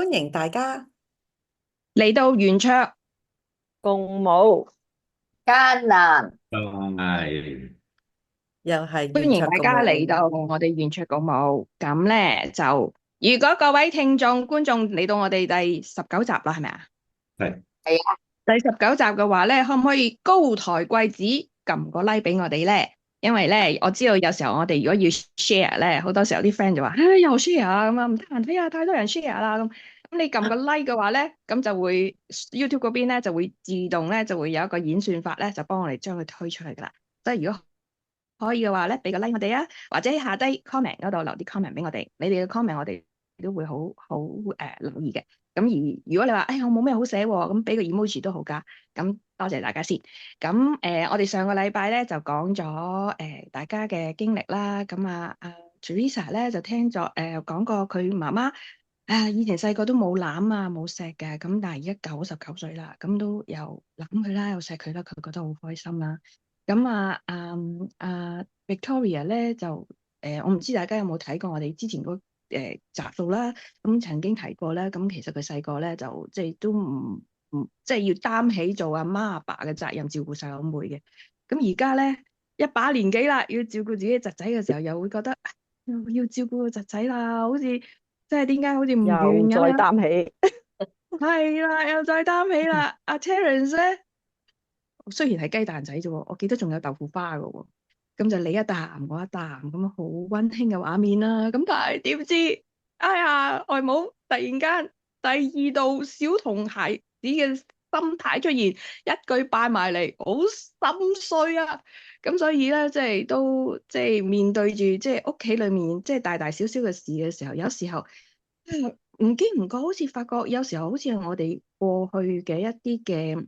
歡迎大家嚟到圓桌，共舞艱難，係又係圓歡迎桌共大家嚟舞。到我哋圓桌共舞。咁咧就，如果各位聽眾、觀眾嚟到我哋第19集啦，係咪啊？係係啊，第19集嘅話咧，可唔可以高抬貴指，撳個 like 俾我哋咧？因為咧，我知道有時候我哋如果要 share 咧，好多時候啲 friend 就話：唉，又 share 啊，咁啊，唔得閒睇啊，太多人 share 啦。咁你撳個 like 嘅話咧，咁就會 YouTube 嗰邊咧就會自動咧就會有一個演算法咧，就幫我哋將佢推出去噶啦。即係如果可以嘅話咧，俾個 like 我哋啊，或者下低 comment 嗰度留啲 comment 俾我哋。你哋嘅 comment 我哋都會好留意嘅。咁而如果你話，哎我冇咩好寫喎，咁俾個 emoji 都好噶。咁多謝大家先。咁我哋上個禮拜咧就講咗大家嘅經歷啦。咁Teresa 咧就聽咗講過佢媽媽以前細個都冇攬啊冇錫嘅，咁但係而家99歲啦，咁都有攬佢啦，有錫佢啦，佢覺得好開心啦。咁Victoria 咧就我唔知大家有冇睇過我哋之前嗰集數啦，咁曾經提過咧，咁其實佢細個咧就即係都唔即係要擔起做阿媽阿爸嘅責任，照顧細佬妹嘅。咁而家咧一把年紀啦，要照顧自己嘅侄仔嘅時候，又會覺得要照顧個侄仔啦，好似即係點解好似唔完又再咁樣？擔起，係啦，又再擔起啦。阿 Terence 咧，雖然係雞蛋仔啫喎，我記得仲有豆腐花嘅喎，咁就你一啖我一啖咁好溫馨嘅畫面啦。咁但係點知，哎呀，外母突然間第二度小童孩子嘅心態出現，一句拜埋嚟，好心碎啊！咁所以咧，即係都即係面對住即係屋企裏面即係大大小小嘅事嘅時候，有時候唔經唔覺，好似發覺有時候好似我哋過去嘅一啲嘅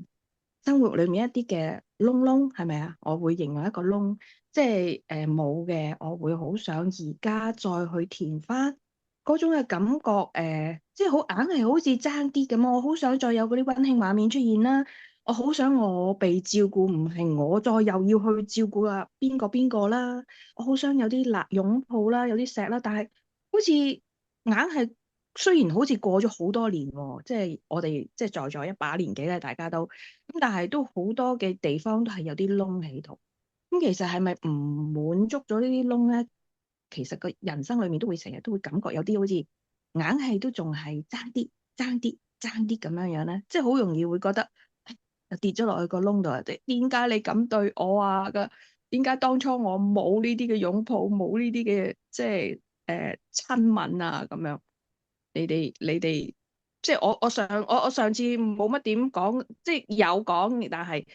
生活裏面一啲嘅窿窿，係咪啊？我會形容一個窿，即係冇嘅，我會好想而家再去填翻嗰種嘅感覺，即係好硬係好似爭啲咁，我好想再有嗰啲溫馨畫面出現啦，我好想我被照顧，唔係我再又要去照顧啊邊個邊個啦，我好想有啲辣擁抱啦，有啲錫啦，但係好似硬係。雖然好似過咗好多年喎，即係我哋即係在座一把年紀咧，大家都咁，但係都好多嘅地方都係有啲窿喺度。咁其實係咪唔滿足咗呢啲窿咧？其實個人生裏面都會成日都會感覺有啲好似硬係都仲係爭啲、爭啲、爭啲咁樣樣咧，即係好容易會覺得又跌咗落去個窿度啊！點解你咁對我啊？點解當初我冇呢啲嘅擁抱，冇呢啲嘅即係親吻啊咁樣？你哋，即係我上次冇乜點講，即係有講，但係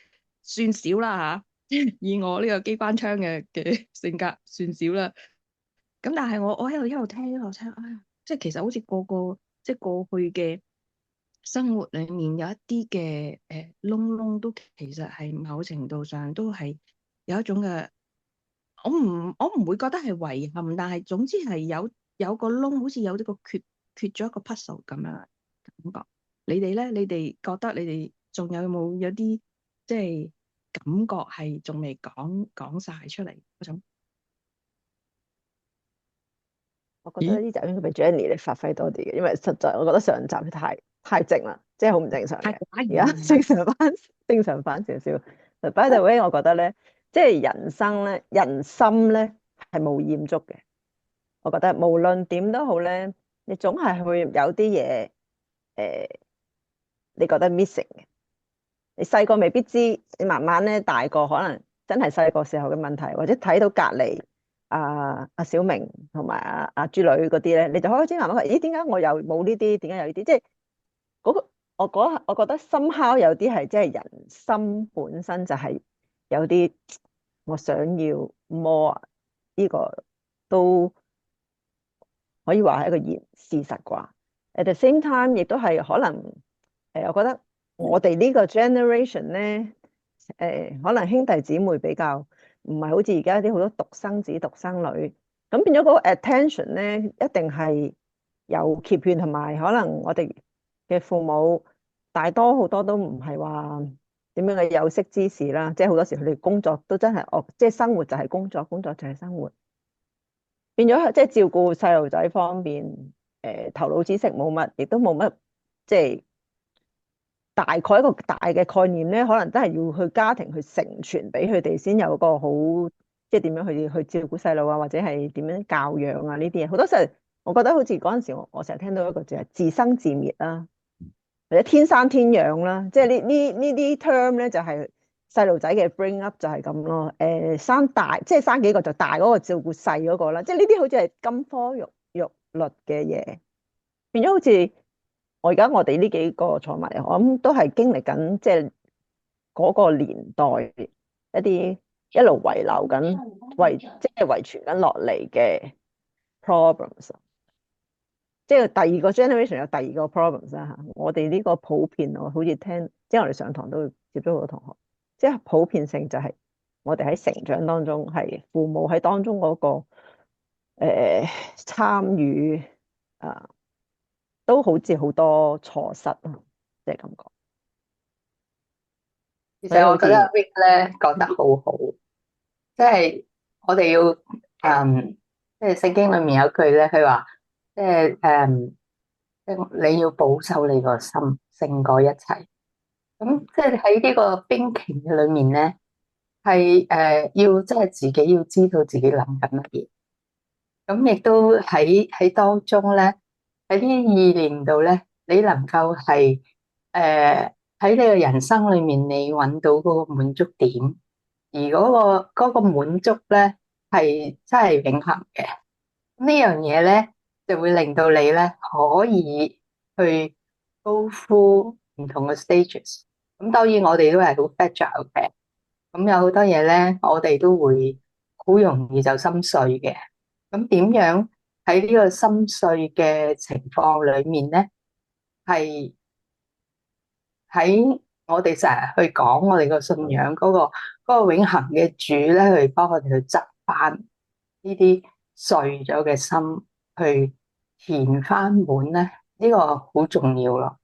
算少啦吓。以我呢個機關槍嘅性格，算少啦。咁但係我一路聽一路聽，哎呀，即係其實好似個個即係過去嘅生活裏面有一啲嘅窿窿，都其實係某程度上都係有一種嘅，我唔會覺得係遺憾，但係總之係有個窿，好似有呢個缺咗一個 puzzle 咁樣感覺。你哋咧，你哋覺得你哋仲有冇啲即係感覺係仲未講晒出嚟嗰種？我覺得咦？呢集應該俾 Jenny 你發揮多啲嘅，因為實在我覺得上集太靜啦，即係好唔正常嘅。太寡而家言啦，係嘛？正常翻少少。By the way，我覺得咧，即係人生咧，人心咧係冇厭足嘅。我覺得無論點都好咧，你總係會有啲嘢誒，你覺得 missing 嘅。你細個未必知，你慢慢咧大個，可能真係細個時候嘅問題，或者睇到隔離阿小明同埋阿朱女嗰啲咧，你就開始慢慢話：咦，點解我又冇呢啲？點解有呢啲？即係嗰個我覺得 somehow 有啲係即係人心本身就係有啲我想要 more，呢個都可以話係一個事實啩。At the same time，亦都係可能我覺得我哋呢個 generation 咧，可能兄弟姊妹比較唔係好似而家啲好多獨生子獨生女，咁變咗嗰個 attention 咧，一定係有缺欠，同埋可能我哋嘅父母大多好多都唔係話點樣嘅有識之士啦，即係好多時佢哋工作都真係即係生活就係工作，工作就係生活。變咗即係照顧細路仔方面，頭腦知識冇乜，亦都冇乜即係大概一個大嘅概念咧，可能真係要去家庭去承傳俾佢哋，先有個好即係點樣去照顧細路啊，或者係點樣教養啊呢啲嘢。好多時候我覺得好似嗰陣時我成日聽到一個字係自生自滅啦，或者天生天養啦，即係呢啲 term 咧就係細路仔嘅 bring up 就係咁咯。生大即係生幾個就大嗰個照顧細嗰個啦，即係呢啲好似係金科玉律嘅嘢，變咗好似我哋呢幾個坐埋，我諗都係經歷緊即係嗰個年代一啲一路遺留緊即係遺傳緊落嚟嘅 problems。即係第二個 generation 有第二個 problems 啦嚇，我哋呢個普遍我好似聽，即係我哋上堂都會接觸好多同學，即係普遍性就係我哋喺成長當中係父母喺當中嗰個參與啊，都好似好多錯失啊，即係咁講。其實我覺得 Rick 咧講得好好，即係我哋要即係聖經裏面有句咧，佢話即係你要保守你個心勝過一切。咁即係喺呢個兵棋嘅裏面咧，係要即係自己要知道自己諗緊乜嘢。咁亦都喺當中咧，喺啲意念度咧，你能夠係喺你嘅人生裏面，你揾到嗰個滿足點，而嗰個滿足咧係真係永恆嘅。呢樣嘢咧就會令到你咧可以去 go through 唔同嘅 stages。咁當然我哋都係好 fragile 嘅，咁有好多嘢咧，我哋都會好容易就心碎嘅。咁點樣喺呢個心碎嘅情況裏面咧，係喺我哋成日去講我哋個信仰嗰個永恆嘅主咧，去幫我哋去執翻呢啲碎咗嘅心，去填翻滿咧，呢個好重要咯。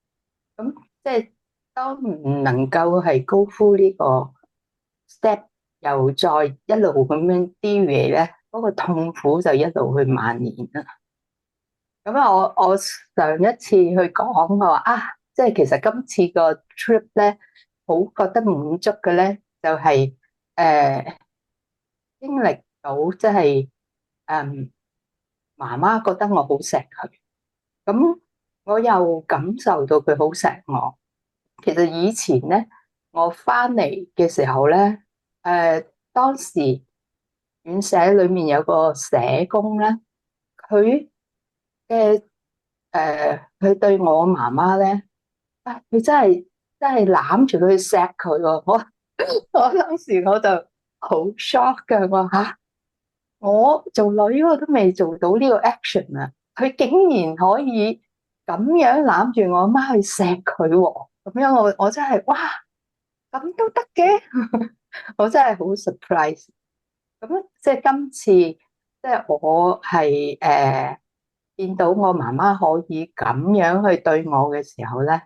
咁即係當唔能夠係go through呢個 step，又再一路咁樣 deviate 咧，嗰個痛苦就一路去蔓延啦。咁啊，我上一次去講我話啊，即係其實今次個 trip 咧，好覺得滿足嘅咧，就係經歷到即係媽媽覺得我好錫佢，咁我又感受到佢好錫我。其實以前咧，我翻嚟嘅時候咧，當時院舍裏面有個社工咧，佢嘅佢對我媽媽咧，啊，佢真係攬住佢錫佢喎。我當時我就好 shock 噶，我話吓，我做女我都未做到呢個 action 啊，佢竟然可以咁樣攬住我媽去錫佢喎，咁樣我真係哇，咁都得嘅，我真係好 surprise。咁即係今次，即係我係見到我媽媽可以咁樣去對我嘅時候咧，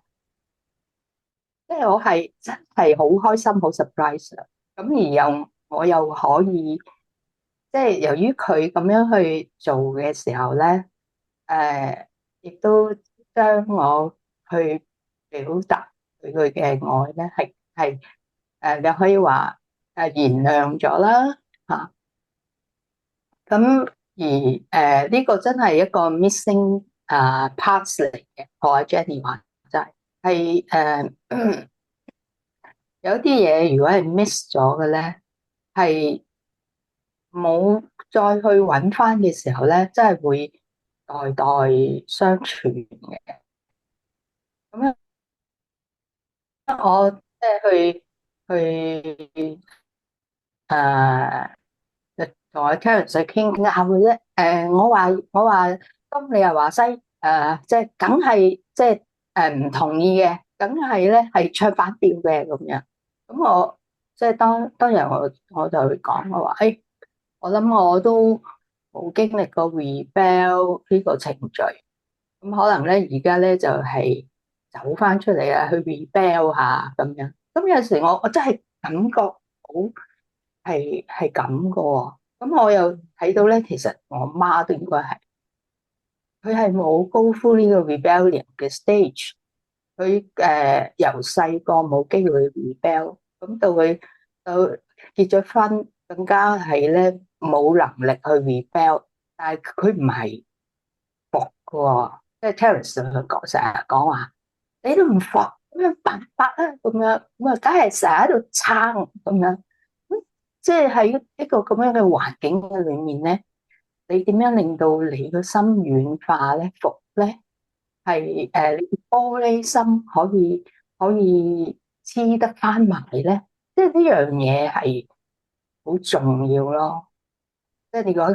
即係我係真係好開心，好 surprise 啊！咁而我又可以，即係由於佢咁樣去做嘅時候咧，亦都將我去表達佢嘅愛咧，你可以話原諒咗啦嚇。咁而呢個真係一個 missing parts 嚟嘅，學阿 Jenny 話就係有啲嘢如果係 miss 咗嘅咧，係冇再去揾翻嘅時候咧，真係會代代相傳嘅。咁樣我即係去同我 Karen 仔傾下嘅啫。我話東，你又話西，即係梗係即係唔同意嘅，梗係咧係唱反調嘅咁樣。咁我即係當日我就去講，我話我諗我都冇經歷過 rebel 呢個程序，咁可能咧而家咧就係走翻出嚟啊，去 rebel 下咁樣。咁有時我真係感覺好係咁噶喎。咁我又睇到咧，其實我媽都應該係。佢係冇 go through 呢個 rebellion 嘅 stage。佢由細個冇機會 rebel，咁到佢到結咗婚，更加係咧冇能力去 rebel。但係佢唔係服嘅，即係 Terence 佢講成日講話，你都唔服咁樣辦法啊，咁樣咁啊，梗係成日喺度撐咁樣。即係喺一個咁樣嘅環境嘅裏面咧，你點樣令到你個心軟化咧、服咧？係你玻璃心可以黐得翻埋咧，即係呢樣嘢係好重要咯。即係你如果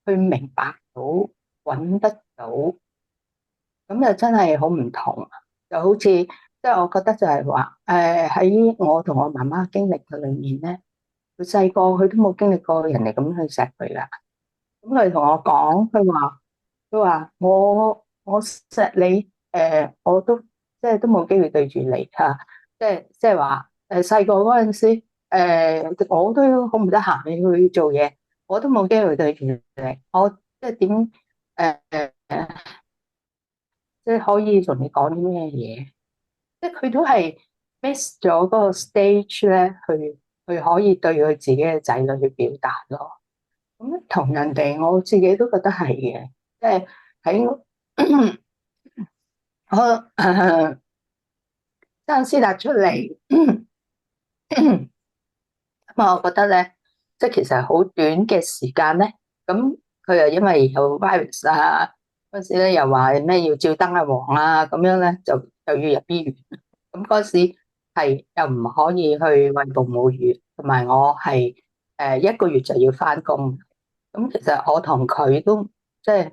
去明白到、揾得到，咁就真係好唔同。就好似即係我覺得就係話，喺我同我媽媽經歷嘅裏面咧，佢細個佢都冇經歷過人哋咁樣去錫佢噶。咁佢同我講，佢話我錫你，我都即係都冇機會對住你吓，即係話細個嗰陣時，我都好唔得閒去做嘢，我都冇機會對住你，我即係點即係可以同你講啲咩嘢？即係佢都係 miss 咗嗰個 stage 咧，去可以對佢自己嘅仔女去表達咯。咁同人哋，我自己都覺得係嘅，即係喺我張師達出嚟，咁我覺得咧，即係其實好短嘅時間咧，咁佢又因為有 virus 啊，嗰時咧又話咩要照燈啊黃啊，咁樣咧就又要入醫院，咁嗰時係又唔可以去餵哺母乳，同埋我係一個月就要翻工。咁其實我同佢都即係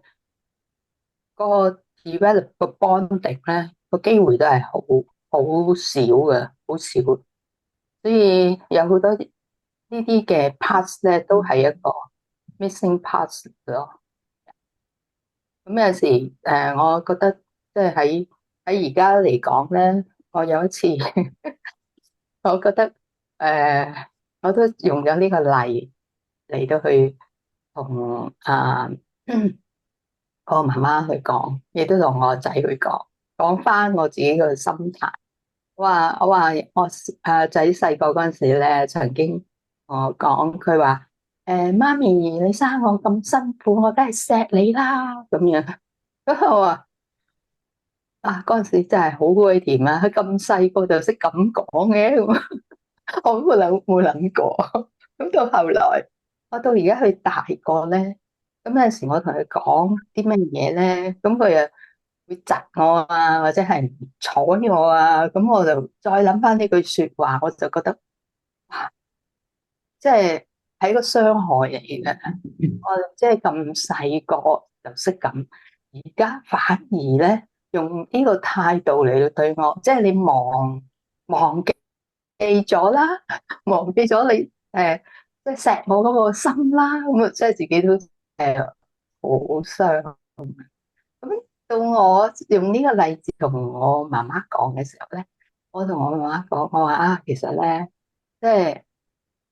嗰個 develop 個 bonding 咧，個機會都係好少嘅，好少。所以有好多呢啲嘅 parts 咧，都係一個 missing parts 咯。咁有時我覺得即係喺而家嚟講咧，我有一次我覺得我都用咗呢個例嚟到去同我媽媽去講，亦都同我仔去講，講翻我自己個心態。我話我仔細個嗰陣時咧，曾經同我講，佢話媽咪，你生我咁辛苦，我梗係錫你啦咁樣。咁我話嗰陣時真係好鬼甜啊！佢咁細個就識咁講嘅，我冇諗過。咁到後來，我到而家佢大個咧，咁有陣時我同佢講啲乜嘢咧，咁佢又會窒我啊，或者係唔睬我啊，咁我就再諗翻呢句說話，我就覺得哇，即係係個傷害嚟嘅。我即係咁細個就識咁，而家反而咧用呢個態度嚟到對我，即係你忘記咗啦，忘記咗你即係錫我嗰個心啦，咁啊，即係自己都好傷。咁到我用呢個例子同我媽媽講嘅時候咧，我同我媽媽講，我話其實咧，即係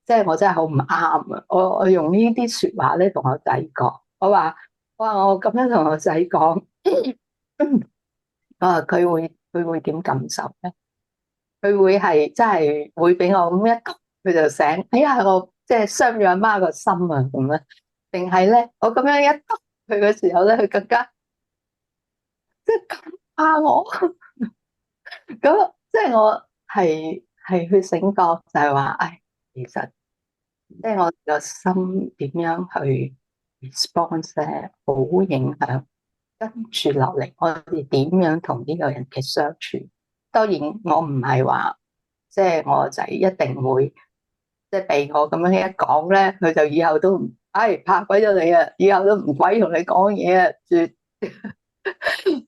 即係我真係好唔啱啊！我用呢啲說話咧同我仔講，我咁樣同我仔講，佢會點感受咧？佢會係真係會俾我咁一，佢就醒，哎呀，我即係傷咗阿媽個心啊咁咧，定係咧我咁樣一督佢嘅時候咧，佢更加即係咁怕我，咁即係我係去醒覺，就係話，其實即係我個心點樣去 response 咧，好影響跟住落嚟我哋點樣同呢個人嘅相處。當然我唔係話即係我仔一定會即係被我咁樣一講咧，佢就以後都唔怕鬼咗你啊，以後都唔鬼同你講嘢啊，絕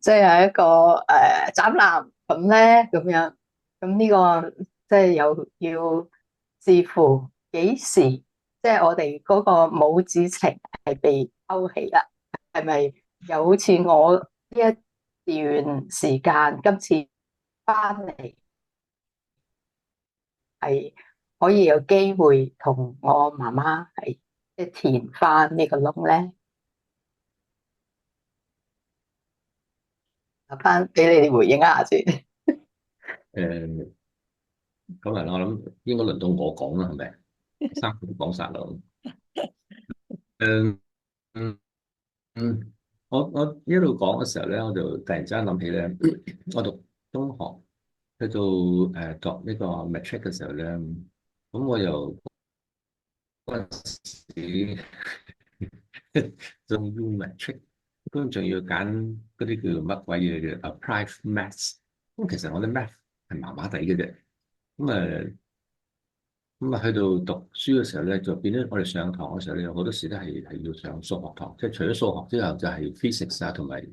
即係一個斬男咁咧咁樣。咁呢個即係要視乎幾時，即係我哋嗰個母子情係被勾起啦，係咪又好似我呢一段時間今次翻嚟係可以有機會同我媽媽係即係填翻呢個窿咧？翻俾你哋回應一下先。誒，咁啊，我諗應該輪到我講啦，係咪？三個都講晒啦。誒，嗯嗯，我一路講嘅時候咧，我就突然之間諗起咧，我讀中學去到讀呢個 matric 嘅時候咧，咁我又嗰陣時仲要 matric，咁仲要揀嗰啲叫做乜鬼嘢嘅 applied maths，咁其實我啲 math 係麻麻地嘅啫，咁去到讀書嘅時候咧，就變咗我哋上堂嘅時候咧，有好多時都係要上數學堂，即係除咗數學之後就係 physics 啊同埋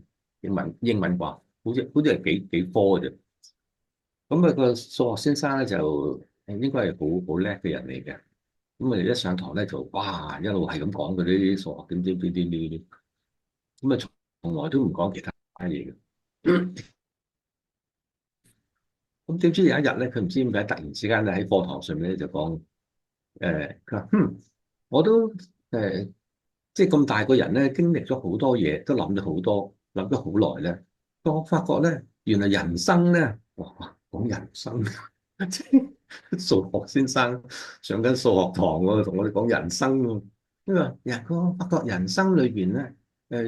英文啩，好似係幾科嘅啫。咁個數學先生咧就應該係好叻嘅人嚟嘅。咁我哋一上堂咧就哇一路係咁講嗰啲數學點，咁啊從來都唔講其他嘢嘅。咁點知有一日咧，佢唔知點解突然之間咧喺課堂上面咧就講，佢話我都即係咁大個人咧，經歷咗好多嘢，都諗咗好多，諗咗好耐咧。我發覺咧，原來人生咧，哇，講人生，即係數學先生上緊數學堂喎，同我哋講人生喎。因為我發覺人生裏邊咧，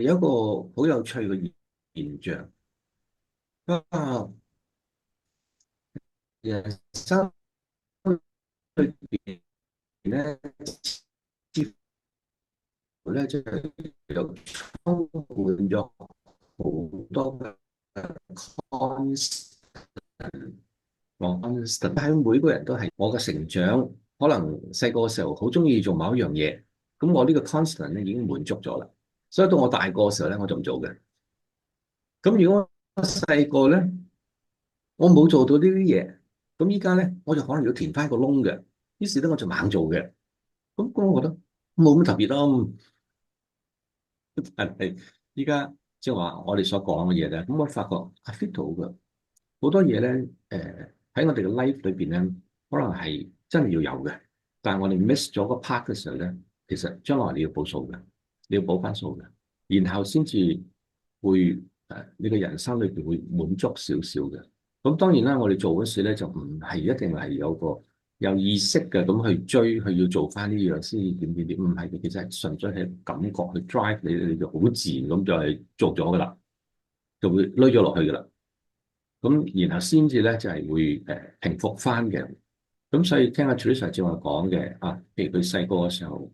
有一個好有趣嘅現象。啊，人生裏邊咧，似乎咧即係有充滿咗好多嘅 constant，但係每個人都係我嘅成長，可能細個嘅時候好中意做某一樣嘢，咁我呢個 constant 咧已經滿足咗啦，所以到我大個嘅時候咧，我就唔做嘅。咁如果我細個咧，我冇做到呢啲嘢，咁依家咧我就可能要填翻個窿嘅，於是咧我就猛做嘅。咁我覺得冇乜特別咯。但係依家即係話我哋所講嘅嘢咧，咁我發覺係 fit 到嘅好多嘢咧。喺我哋嘅 life 裏邊咧，可能係真係要有嘅，但係我哋 miss 咗個 part 嘅時候咧，其實將來你要補數嘅，你要補翻數嘅，然後先至會你嘅人生裏邊會滿足少少嘅。咁當然啦，我哋做嗰時咧就唔係一定係有意識嘅咁去追，去要做翻呢樣先點，唔係嘅，其實係純粹係感覺去 drive 你，你就好自然咁就係做咗噶啦，就會累咗落去噶啦。咁然後先至咧就係會平復翻嘅。咁所以聽阿 Teresa 正話講嘅啊，譬如佢細個嘅時候，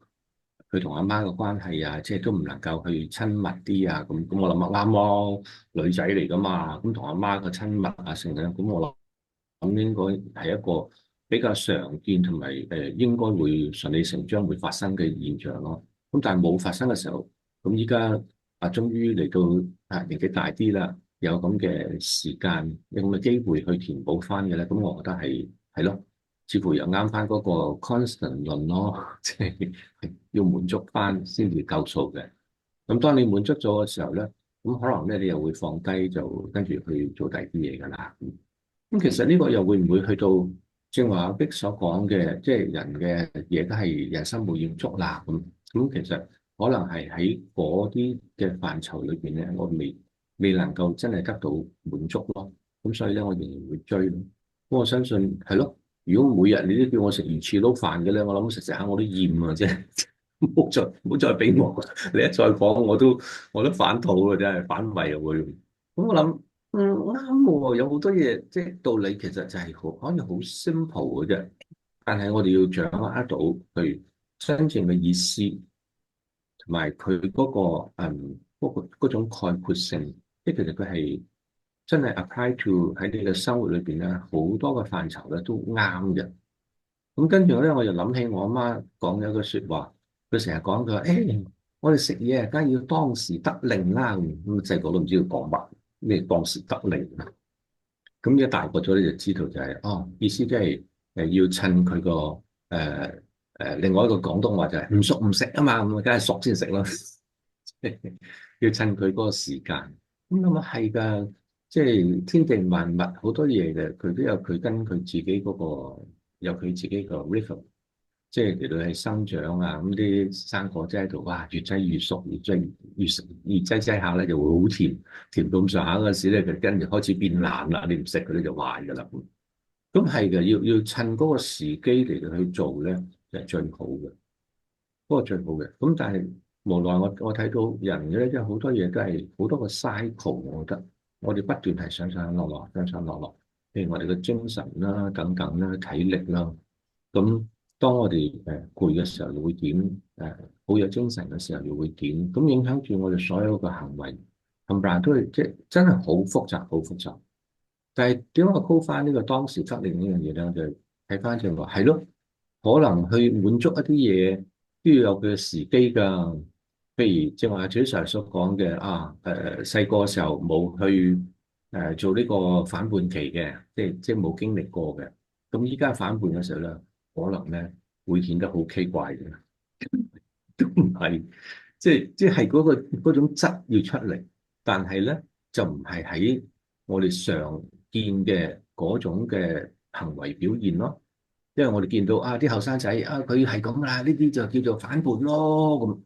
佢同阿媽嘅關係啊，即係都唔能夠去親密啲啊。咁我諗啊啱咯，女仔嚟噶嘛，咁同阿媽嘅親密啊成日咁我諗應該係一個比較常見同埋應該會順理成章會發生嘅現象咯。咁但係冇發生嘅時候，咁依家終於嚟到年紀大啲啦，有咁嘅時間，有咁嘅機會去填補翻嘅咧，咁我覺得係咯，似乎又啱翻嗰個 constant 論咯，即係要滿足翻先至夠數嘅。咁當你滿足咗嘅時候咧，咁可能咧你又會放低，就跟住去做第二啲嘢㗎啦。咁其實呢個又會唔會去到正話阿碧所講嘅，即係人嘅嘢都係人生冇滿足啦。咁其實可能係喺嗰啲嘅範疇裏邊咧，我未能夠真係得到滿足咯。咁所以咧，我仍然會追咯。咁我相信係咯。如果每日你都叫我食魚翅撈飯嘅咧，我諗食食下我都厭啊！即係唔好再俾我，你一再講我都反肚啊！真係反胃啊會。咁我諗。啱喎，有好多嘢，即係道理，其實就係可以好 simple 嘅啫。但係我哋要掌握得到佢真正嘅意思，同埋佢嗰個嗰種概括性，即係其實佢係真係 apply to 喺你嘅生活裏邊咧，好多嘅範疇咧都啱嘅。咁跟住咧，我就諗起我阿媽講咗一句説話，佢成日講佢話：我哋食嘢梗係要當時得令啦。咁細個都唔知佢講乜。咩當時得令啊？咁一大個咗你就知道就係意思即係要趁佢個另外一個廣東話就係唔熟唔食啊嘛，咁梗係熟先食咯。要趁佢嗰個時間。咁啊係㗎，即係天地萬物好多嘢嘅，佢都有佢跟佢自己嗰個有佢自己個 rhythm。即係嚟到係生長啊，咁啲生果即喺度，哇，越擠越熟，越擠下咧就會好甜，甜到咁上下嗰陣時咧，就跟住開始變爛啦，你唔食嗰啲就壞㗎啦。咁係嘅，要趁嗰個時機嚟到去做咧，就係最好嘅，嗰個最好嘅。咁但係無奈我睇到人咧，即係好多嘢都係好多個 cycle，我覺得我哋不斷係上上落落，上上落落。譬如我哋嘅精神啦、等等啦、體力啦，咁當我哋攰嘅時候又會點？好有精神嘅時候又會點？咁影響住我哋所有嘅行為，冚唪唥都係即係真係好複雜，好複雜。但係點解我 call 翻呢個當時得令呢樣嘢咧？就睇翻就話係咯，可能去滿足一啲嘢都要有佢嘅時機㗎。譬如正話阿 Teresa 所講嘅細個嘅時候冇去做呢個反叛期嘅，即係冇經歷過嘅。咁依家反叛嘅時候咧，可能咧會顯得好奇怪嘅，都唔係，即係嗰種質要出嚟，但係咧就唔係喺我哋常見嘅嗰種嘅行為表現咯。因為我哋見到啲後生仔佢係咁啦，呢啲就叫做反叛咯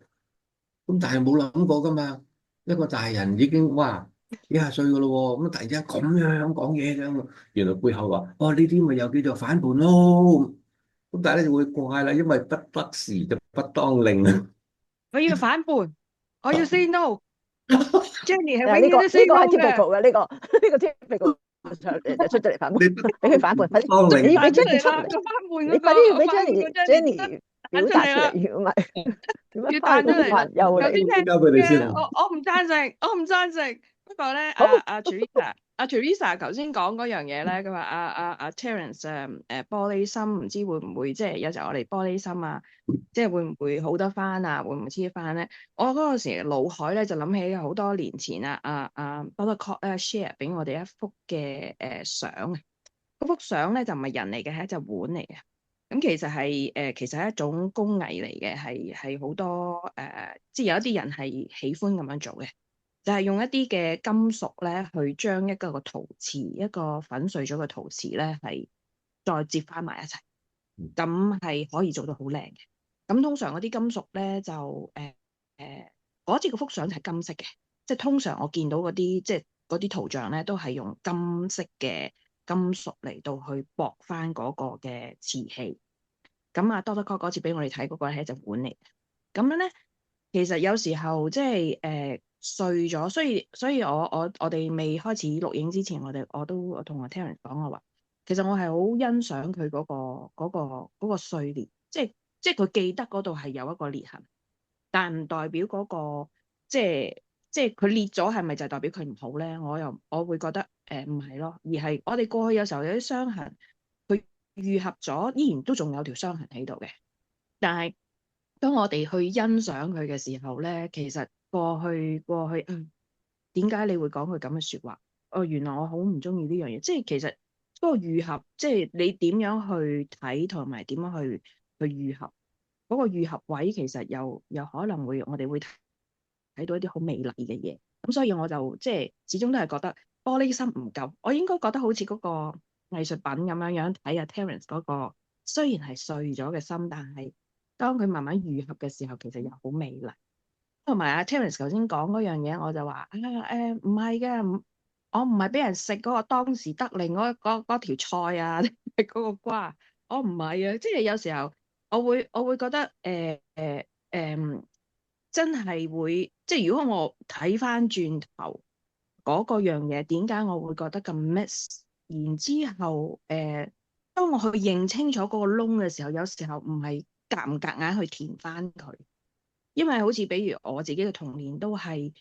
咁但係冇諗過噶嘛，一個大人已經哇幾廿歲噶咯喎，咁突然之間咁樣講嘢嘅，原來背後話呢啲咪又叫做反叛咯。咁大家就會怪啦，因為不得時就不當令啊。我要反叛，我要 say no。Jenny 係呢永遠都 say 個 no 係 typical 嘅。嘅呢個 typical 出咗嚟反叛，你俾佢反叛，快當啲，你要俾彈出 Jenny 嚟啦，出嚟，個反叛嗰你快啲要俾個反叛個 Jenny 表達出嚟，如果唔係點要樣翻到彈出嚟啦。翻又頭先嚟？聽交俾你先嘅，啊。我唔贊成，我唔贊成。不過咧，好Teresa 頭先講嗰樣嘢咧，佢話Terence 玻璃心，唔知會唔會即係有時候我哋玻璃心啊，即係會唔會好得翻啊？會唔會黐翻咧？我嗰個時腦海咧就諗起好多年前Doctor Cox share 俾我哋一幅嘅相啊，嗰幅相咧就唔係人嚟嘅，係一隻碗嚟嘅。咁其實係一種工藝嚟嘅，係好多即係有一啲人係喜歡咁樣做嘅。就係用一啲嘅金屬咧，去將一個陶瓷，一個粉碎咗嘅陶瓷咧，係再接翻埋一齊，咁係可以做到好靚嘅。咁通常嗰啲金屬咧就嗰次嗰幅相係金色嘅，即係通常我見到嗰啲即係嗰啲圖像咧，都係用金色嘅金屬嚟到去駁翻嗰個嘅瓷器。咁Doctor Cox 嗰次俾我哋睇嗰個係一隻碗嚟嘅，咁樣咧。其實有時候即係碎咗，所以我哋未開始錄影之前，我同阿 Terence 講我話，其實我係好欣賞佢嗰個碎裂，即係佢記得嗰度係有一個裂痕，但唔代表嗰個即係佢裂咗係咪就代表佢唔好咧？我會覺得唔係咯，而係我哋過去有時候有啲傷痕，佢愈合咗，依然都仲有條傷痕喺度嘅，但係。當我哋去欣賞佢嘅時候咧，其實過去點解你會講佢咁嘅説話？原來我好唔中意呢樣嘢，即係其實嗰個愈合，即係你點樣去睇同埋點樣去愈合嗰個愈合位，其實又可能我哋會睇到一啲好美麗嘅嘢。咁所以我就即係始終都係覺得玻璃心唔夠，我應該覺得好似嗰個藝術品咁樣睇下 Terence 嗰個，雖然係碎咗嘅心，但係。當佢慢慢愈合嘅時候，其實又好美麗。同埋Terence 頭先講嗰樣嘢，我就話唔係嘅，我唔係俾人食嗰個當時得令嗰條菜啊，嗰個瓜，我唔係啊。即係有時候我會覺得真係會，即係如果我睇翻轉頭嗰個樣嘢，點解我會覺得咁 miss？然之後當我去認清楚嗰個窿嘅時候，有時候唔係。夾唔夾硬去填翻佢？因為好似比如我自己嘅童年都係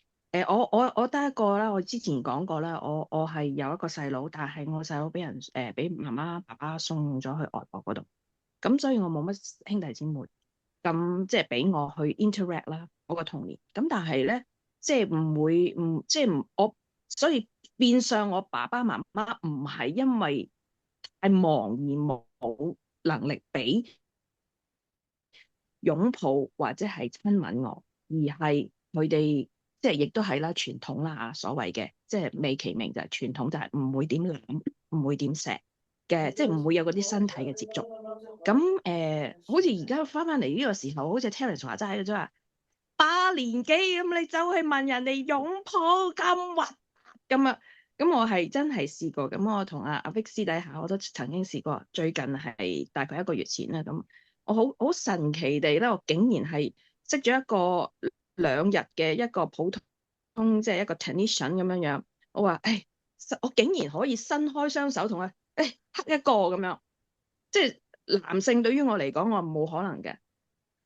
我得一個啦。我之前講過啦，我係有一個細佬，但係我細佬俾人俾媽媽爸爸送咗去外國嗰度，咁所以我冇乜兄弟姊妹，咁即係俾我去 interact 啦。我個童年咁，但係咧即係唔會即係我，所以變相我爸爸媽媽唔係因為太忙而冇能力俾擁抱或者係親吻我，而係佢哋即係亦都係啦，傳統啦所謂嘅即係美其名就係傳統，就係唔會點攬，唔會點錫。嘅，即係唔會有嗰啲身體嘅接觸。咁好似而家翻嚟呢個時候，好似 Terence 話齋嘅啫話，把年紀咁你走去問人哋擁抱咁核咁啊！咁我係真係試過，咁我同阿 Vic 私底下我都曾經試過，最近係大概1個月前啦。咁我好神奇地咧，我竟然係識咗一個2日嘅一個普通即係一個 technician 咁樣樣。我話我竟然可以伸開雙手同佢黑一個咁樣，即係男性對於我嚟講，我冇可能嘅，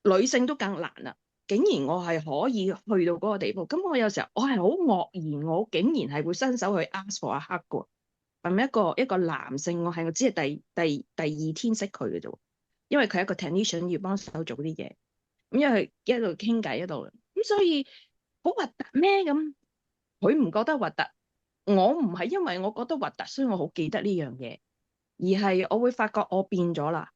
女性都更難啦。竟然我係可以去到嗰個地步，咁我有時候我係好愕然，我竟然係會伸手去 ask for a hug 嘅。係一個男性，我只係第2天識佢嘅啫，因為佢係一個 technician 要幫手做啲嘢，咁因為佢一路傾偈一路，咁所以好核突咩咁？佢唔覺得核突，我唔係因為我覺得核突，所以我好記得呢樣嘢，而係我會發覺我變咗啦。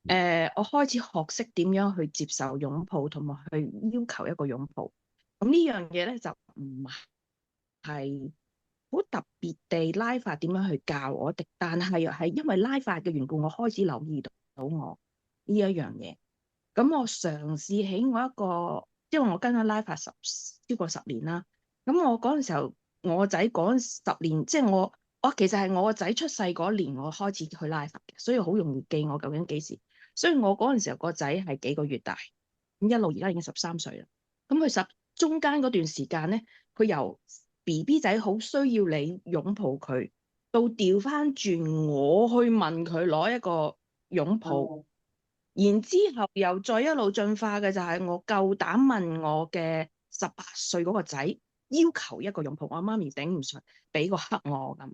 我開始學識點樣去接受擁抱，同埋去要求一個擁抱。咁呢樣嘢咧就唔係好特別地拉法點樣去教我哋，但係因為拉法嘅緣故，我開始留意到我呢一樣嘢。咁我嘗試喺我一個，因為我跟咗拉法超過10年啦。咁我嗰陣時候，我個仔嗰10年，即係我其實係我個仔出世嗰年，我開始去拉法嘅，所以好容易記我究竟幾時。所以我嗰陣時候個仔係幾個月大，咁一路而家已經13歲啦。咁佢中間嗰段時間咧，佢由 BB 仔好需要你擁抱佢，到調翻轉我去問佢攞一個擁抱，然之後又再一路進化嘅就係我夠膽問我嘅18歲嗰個仔要求一個擁抱，我媽咪頂唔順，俾個黑我咁，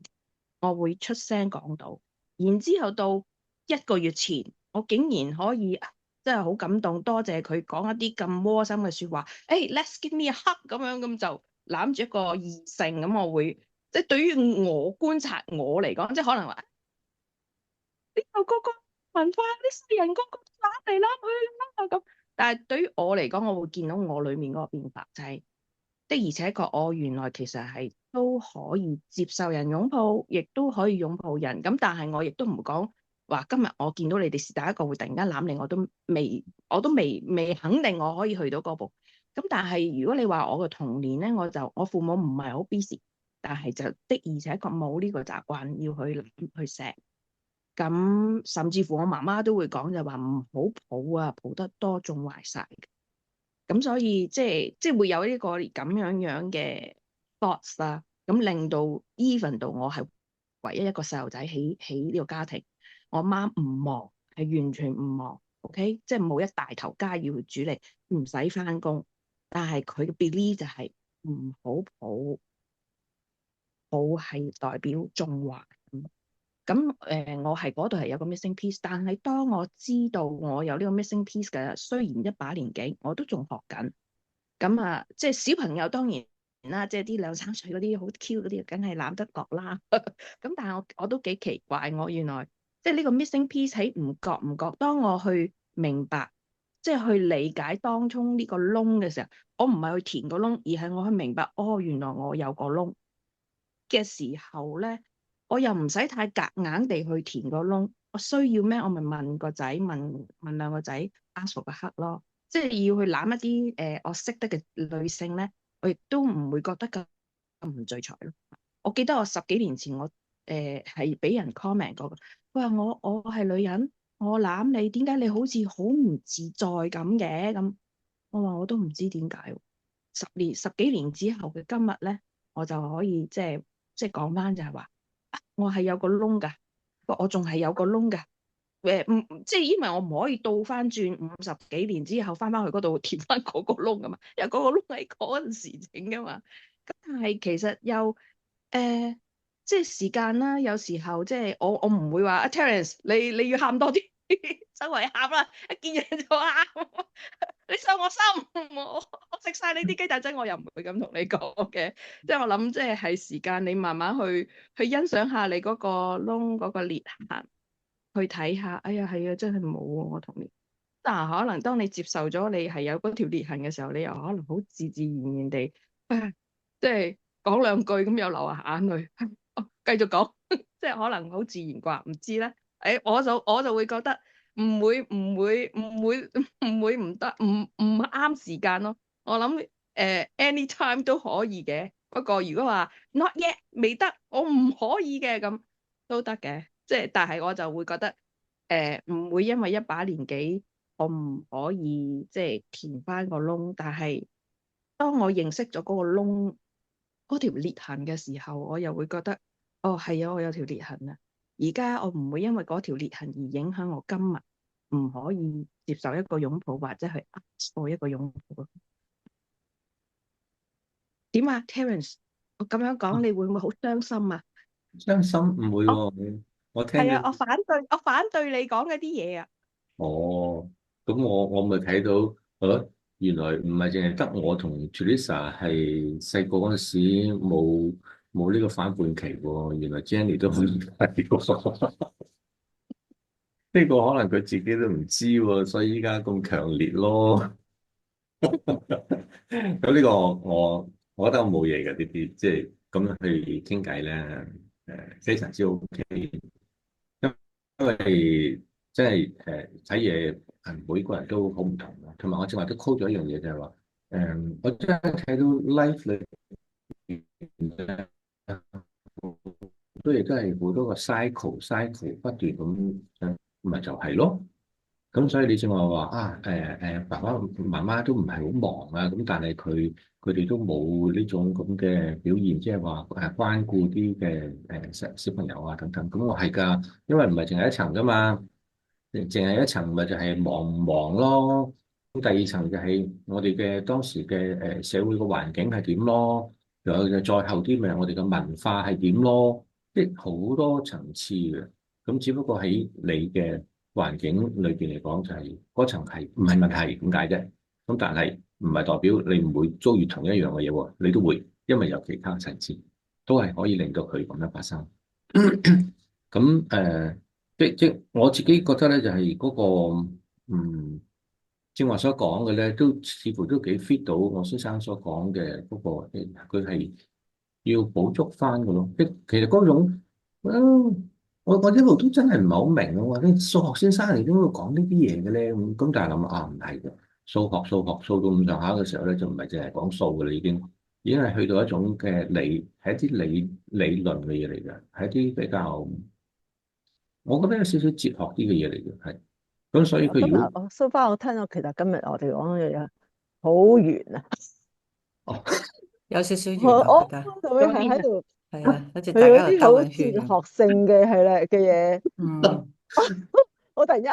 我會出聲講到。然之後到1個月前，我竟然可以真係好感動，多謝佢講一啲咁窩心嘅説話。Let's give me a hug 咁樣，咁就攬住一個異性咁，我會即係對於我觀察我嚟講，即係可能話呢度個文化啲西人個個攬嚟攬去啦咁，但係對於我嚟講，我會見到我裡面嗰個變化，就係的而且確我原來其實係都可以接受人擁抱，亦都可以擁抱人。咁但係我亦都唔講話今日我見到你哋是第一個會突然間攬你，我都未肯定我可以去到嗰步。咁但係如果你話我嘅童年咧，我父母唔係好 busy，但係就的而且確冇呢個習慣要去攬去錫。咁甚至乎我媽媽都會講就話唔好抱啊，抱得多仲壞晒嘅。咁所以即係會有呢個咁樣嘅 thoughts 啦，咁令到 even 到我係唯一一個細路仔喺呢個家庭，我媽唔忙，係完全唔忙 ，OK， 即係冇一大頭家要去處理，唔使翻工，但係佢嘅 belief 就係唔好抱，抱係代表縱壞。咁我係嗰度係有個 missing piece，但係當我知道我有呢個 missing piece 嘅，雖然一把年紀，我都仲學緊。咁即係小朋友當然啦，即係啲2、3歲嗰啲好 Q 嗰啲，梗係攬得落啦。咁但係我都幾奇怪，我原來即係呢個 missing piece 喺唔覺，當我去明白，即係去理解當中呢個窿嘅時候，我唔係去填個窿，而係我去明白，原來我有個窿嘅時候咧。我又唔使太夾硬地去填個窿，我需要咩？我咪問個仔，問2個仔 ask for 個黑咯，即係要去攬一啲我識得嘅女性咧，我亦都唔會覺得咁唔聚財咯。我記得我10幾年前我係俾人 comment 過，佢話我係女人，我攬你，點解你好似好唔自在咁嘅？咁我話我都唔知點解。10幾年之後嘅今日咧，我就可以即係講翻就係話。我係有個窿㗎，我仲係有個窿㗎。即係因為我唔可以倒翻轉50幾年之後翻去嗰度填翻嗰個窿㗎嘛，因為嗰個窿係嗰陣時整㗎嘛。咁但係其實又即係時間啦，有時候即係我唔會話Terence 你要喊多啲，周圍喊啦，一見人就喊，你傷我心，我食晒你啲雞蛋仔，我又唔會咁同你講嘅。即係我諗，即係時間，你慢慢去欣賞下你嗰個窿嗰個裂痕，去睇下。哎呀，係啊，真係冇喎，我童年。但可能當你接受咗你係有嗰條裂痕嘅時候，你又可能好自自然然地，即係講2句咁又流下眼淚，繼續講。即係可能好自然啩，唔知咧。我就會覺得唔會唔得，唔啱時間咯。我諗anytime 都可以嘅，不過如果話 not yet 未得，我唔可以嘅咁都得嘅。即係但係我就會覺得唔會因為一把年紀我唔可以即係填翻個窿，但係當我認識咗嗰個窿嗰條裂痕嘅時候，我又會覺得哦係啊，我有條裂痕啊。而家我唔會因為嗰條裂痕而影響我今日唔可以接受一個擁抱或者係 ask for 一個擁抱咯。點啊，Terence？我咁樣講，你會唔會好傷心啊？傷心唔會我喎，我聽係啊，到我反對你講嗰啲嘢啊。哦，咁我咪睇到，原來唔係淨係得我同 Teresa 係細個嗰陣時冇呢個反叛期喎，原來 Jenny 都係喎，呢個可能佢自己都唔知喎，所以依家咁強烈咯。咁呢個我覺得我冇嘢嘅呢啲，即係咁樣去傾偈咧，非常之 OK。因為即係睇嘢，每個人都好唔同咯。同埋我正話都 call 咗一樣嘢，就係話我真係睇到 life 裏邊咧，好多嘢都係好多個 cycle 不斷咁，咪就係咯。咁所以你正話話啊，爸爸媽媽都唔係好忙啊，咁但係佢哋都冇呢種咁嘅表現，即係話關顧啲嘅小朋友啊等等。咁我係㗎，因為唔係淨係一層㗎嘛，淨係一層咪就係忙唔忙咯。咁第二層就係我哋嘅當時嘅社會嘅環境係點咯，仲有就再後啲咪我哋嘅文化係點咯，即係好多層次嘅。咁只不過喺你嘅環境裏邊嚟講，就係嗰層係唔係問題點解啫？咁但係唔係代表你唔會遭遇同一樣嘅嘢喎，你都會，因為有其他層次都係可以令到佢咁樣發生。咁即我自己覺得咧，就係嗰個正話所講嘅咧，都似乎都幾 fit 到我先生所講嘅嗰個，佢係要補足翻嘅咯。即其實嗰種，我一路都真係唔係好明啊！我話啲數學先生嚟點會講呢啲嘢嘅咧？咁但係諗啊，唔係嘅，數到咁上下嘅時候咧，就唔係淨係講數嘅啦，已經係去到一種嘅係一啲理論嘅嘢嚟嘅，係一啲比較，我覺得有少少哲學啲嘅嘢嚟嘅，係。咁所以佢今日如果我 so far 我聽到其實今日我哋講嘅嘢好圓啊！哦，有少少我遠，我覺得就會係喺度係啊，好似佢有大家喺度啲好哲兜緊圈咁。學性嘅係啦嘅嘢，嗯，我突然間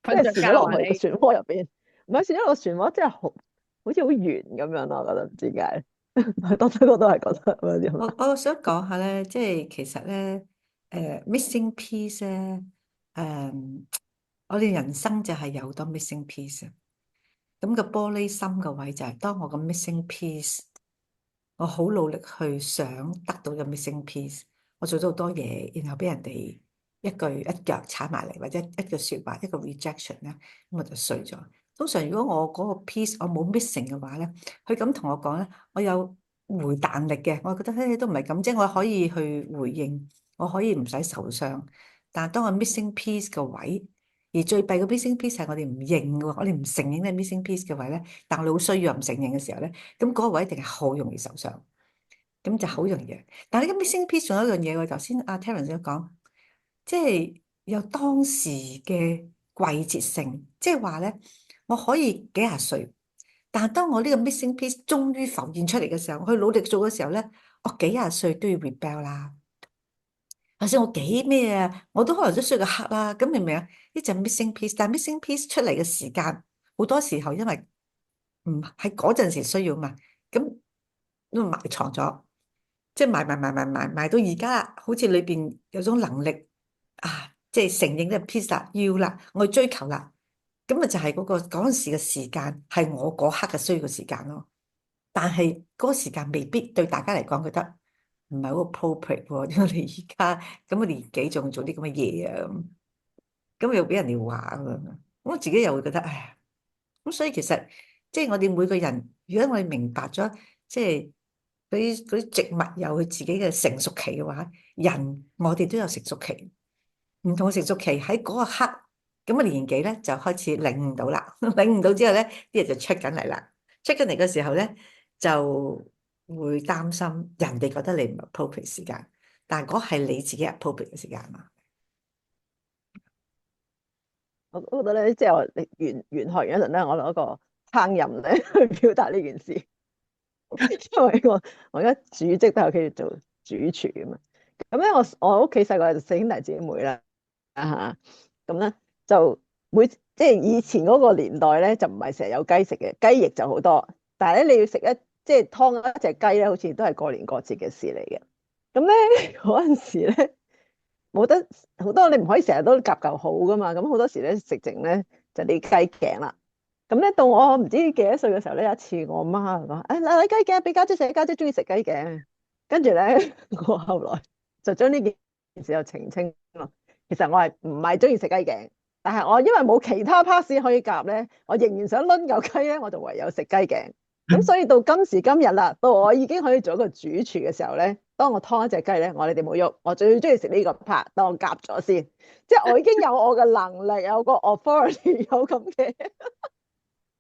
即瞓着覺係旋咗落啊你？去個漩渦入邊，唔係旋咗個漩渦，真係好似好圓咁樣咯，我覺得唔知點解，當初我都係覺得有啲我想講下咧，即係其實咧，missing piece 咧，我哋人生就係有好多 missing piece 啊。咁個玻璃心嘅位就係當我個 missing piece，我好努力去想得到個 missing piece，我做咗好多嘢，然後俾人哋一句一腳踩埋嚟，或者一句説話一個 rejection 咧，咁我就碎咗。通常如果我嗰個 piece 我冇 missing 嘅話咧，佢咁同我講咧，我有回彈力嘅，我覺得都唔係咁，即係我可以去回應，我可以唔使受傷。但係當我 missing piece 嘅位，而最弊嘅 missing piece 係我哋唔認嘅，我哋唔承認呢 missing piece 嘅位咧，但我哋好需要又唔承認嘅時候咧，咁嗰個位一定係好容易受傷，咁就好容易。但係呢個 missing piece 仲有一樣嘢喎，頭先阿 Terence 都講，即係有當時嘅季節性，即係話咧，我可以幾廿歲，但係當我呢個 missing piece 終於浮現出嚟嘅時候，我去努力做嘅時候咧，我幾廿歲都要 rebel 啦。或者我幾咩啊，我都可能都需要個黑啦，咁明唔明啊？呢就 missing piece，但係 missing piece 出嚟嘅時間，好多時候因為唔喺嗰陣時需要嘛，咁都埋藏咗，即係埋到而家，好似裏邊有種能力啊，即係承認呢個 piece 啦，要啦，我去追求啦，咁咪就係嗰陣時嘅時間係我嗰刻嘅需要嘅時間咯。但係嗰個時間未必對大家嚟講覺得唔係好 appropriate 喎，因為你而家咁嘅年紀仲做啲咁嘅嘢啊，咁又俾人哋話啊，咁我自己又會覺得，唉，咁所以其實即係我哋每個人，如果我哋明白咗，即係嗰啲植物有佢自己嘅成熟期嘅話，人我哋都有成熟期，唔同嘅成熟期喺嗰個刻咁嘅年紀咧就開始領悟到啦，領悟到之後咧啲嘢就出緊嚟啦，出緊嚟嘅時候咧就會擔心人哋覺得你唔係 appropriate 時間，但係嗰係你自己 appropriate 嘅時間嘛。我覺得咧，即係我玄學完一陣咧，我攞個烹飪咧去表達呢件事，因為我而家主職都喺屋企做主廚啊嘛。咁咧，我屋企細個就4兄弟姊妹啦，咁咧就即係以前嗰個年代咧，就唔係成日有雞食嘅，雞翼就好多。但係咧，你要食即係劏一隻雞咧，好似都係過年過節嘅事嚟嘅。咁咧嗰陣時咧，冇得好多，你唔可以成日都夾嚿好噶嘛。咁好多時咧食剩咧就啲雞頸啦。咁咧到我唔知幾多歲嘅時候咧，有一次我媽講：誒嗱，雞頸俾家姐食，家姐中意食雞頸。跟住咧，我後來就將呢件事又澄清咯。其實我係唔係中意食雞頸，但係我因為冇其他 parts 可以夾咧，我仍然想攆嚿雞咧，我就唯有食雞頸。咁所以到今時今日啦，到我已經可以做一個主廚嘅時候咧，當我劏一隻雞咧，我哋冇喐，我最中意食呢個 part，當我夾咗先，即係我已經有我嘅能力，有個 authority，有咁嘅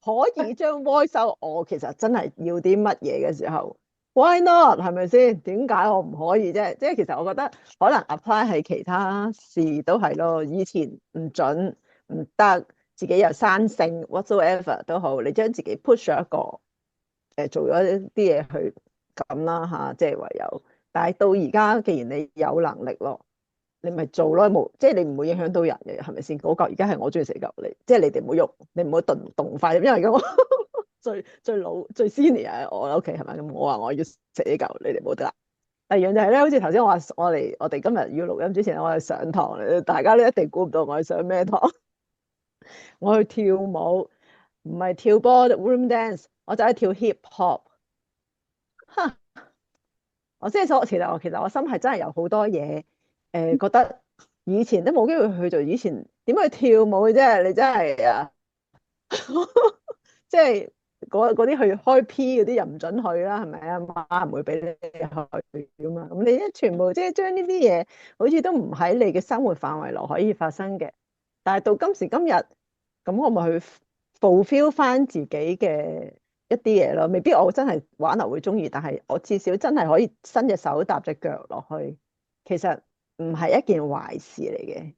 可以將 voice out，我其實真係要啲乜嘢嘅時候。Why not？ 係咪先？點解我唔可以啫？即係其實我覺得可能 apply 係其他事都係咯。以前唔準唔得，自己又生性 whatsoever 都好，你將自己 push 咗一個做咗啲嘢去咁啦嚇，即係唯有。但係到而家，既然你有能力咯，你咪做咯，冇即係你唔會影響到人嘅，係咪先？嗰嚿而家係我中意食嚿，即係你哋唔好喐，你唔好動快，因為而家我。最老最 senior 我屋企係咪咁？我話我要食呢嚿，你哋冇得啦。第二樣就係咧，好似頭先我話我哋今日要錄音之前，我係上堂，大家都一定估唔到我係上咩堂。我去跳舞，唔係跳波 room dance，我就係跳 hip hop。我即係其實我心係真係有好多嘢覺得以前都冇機會去做，以前點去跳舞嘅啫？你真係啊，即係。嗰啲去開 P 嗰啲又唔准去啦，係咪啊？媽唔會俾你去噶嘛。咁你一全部即係將呢啲嘢，好似都唔喺你嘅生活範圍內可以發生嘅。但係到今時今日，咁我咪去 fulfill 翻自己嘅一啲嘢咯。未必我真係玩樂會中意，但係我至少真係可以伸隻手搭隻腳落去，其實唔係一件壞事嚟嘅。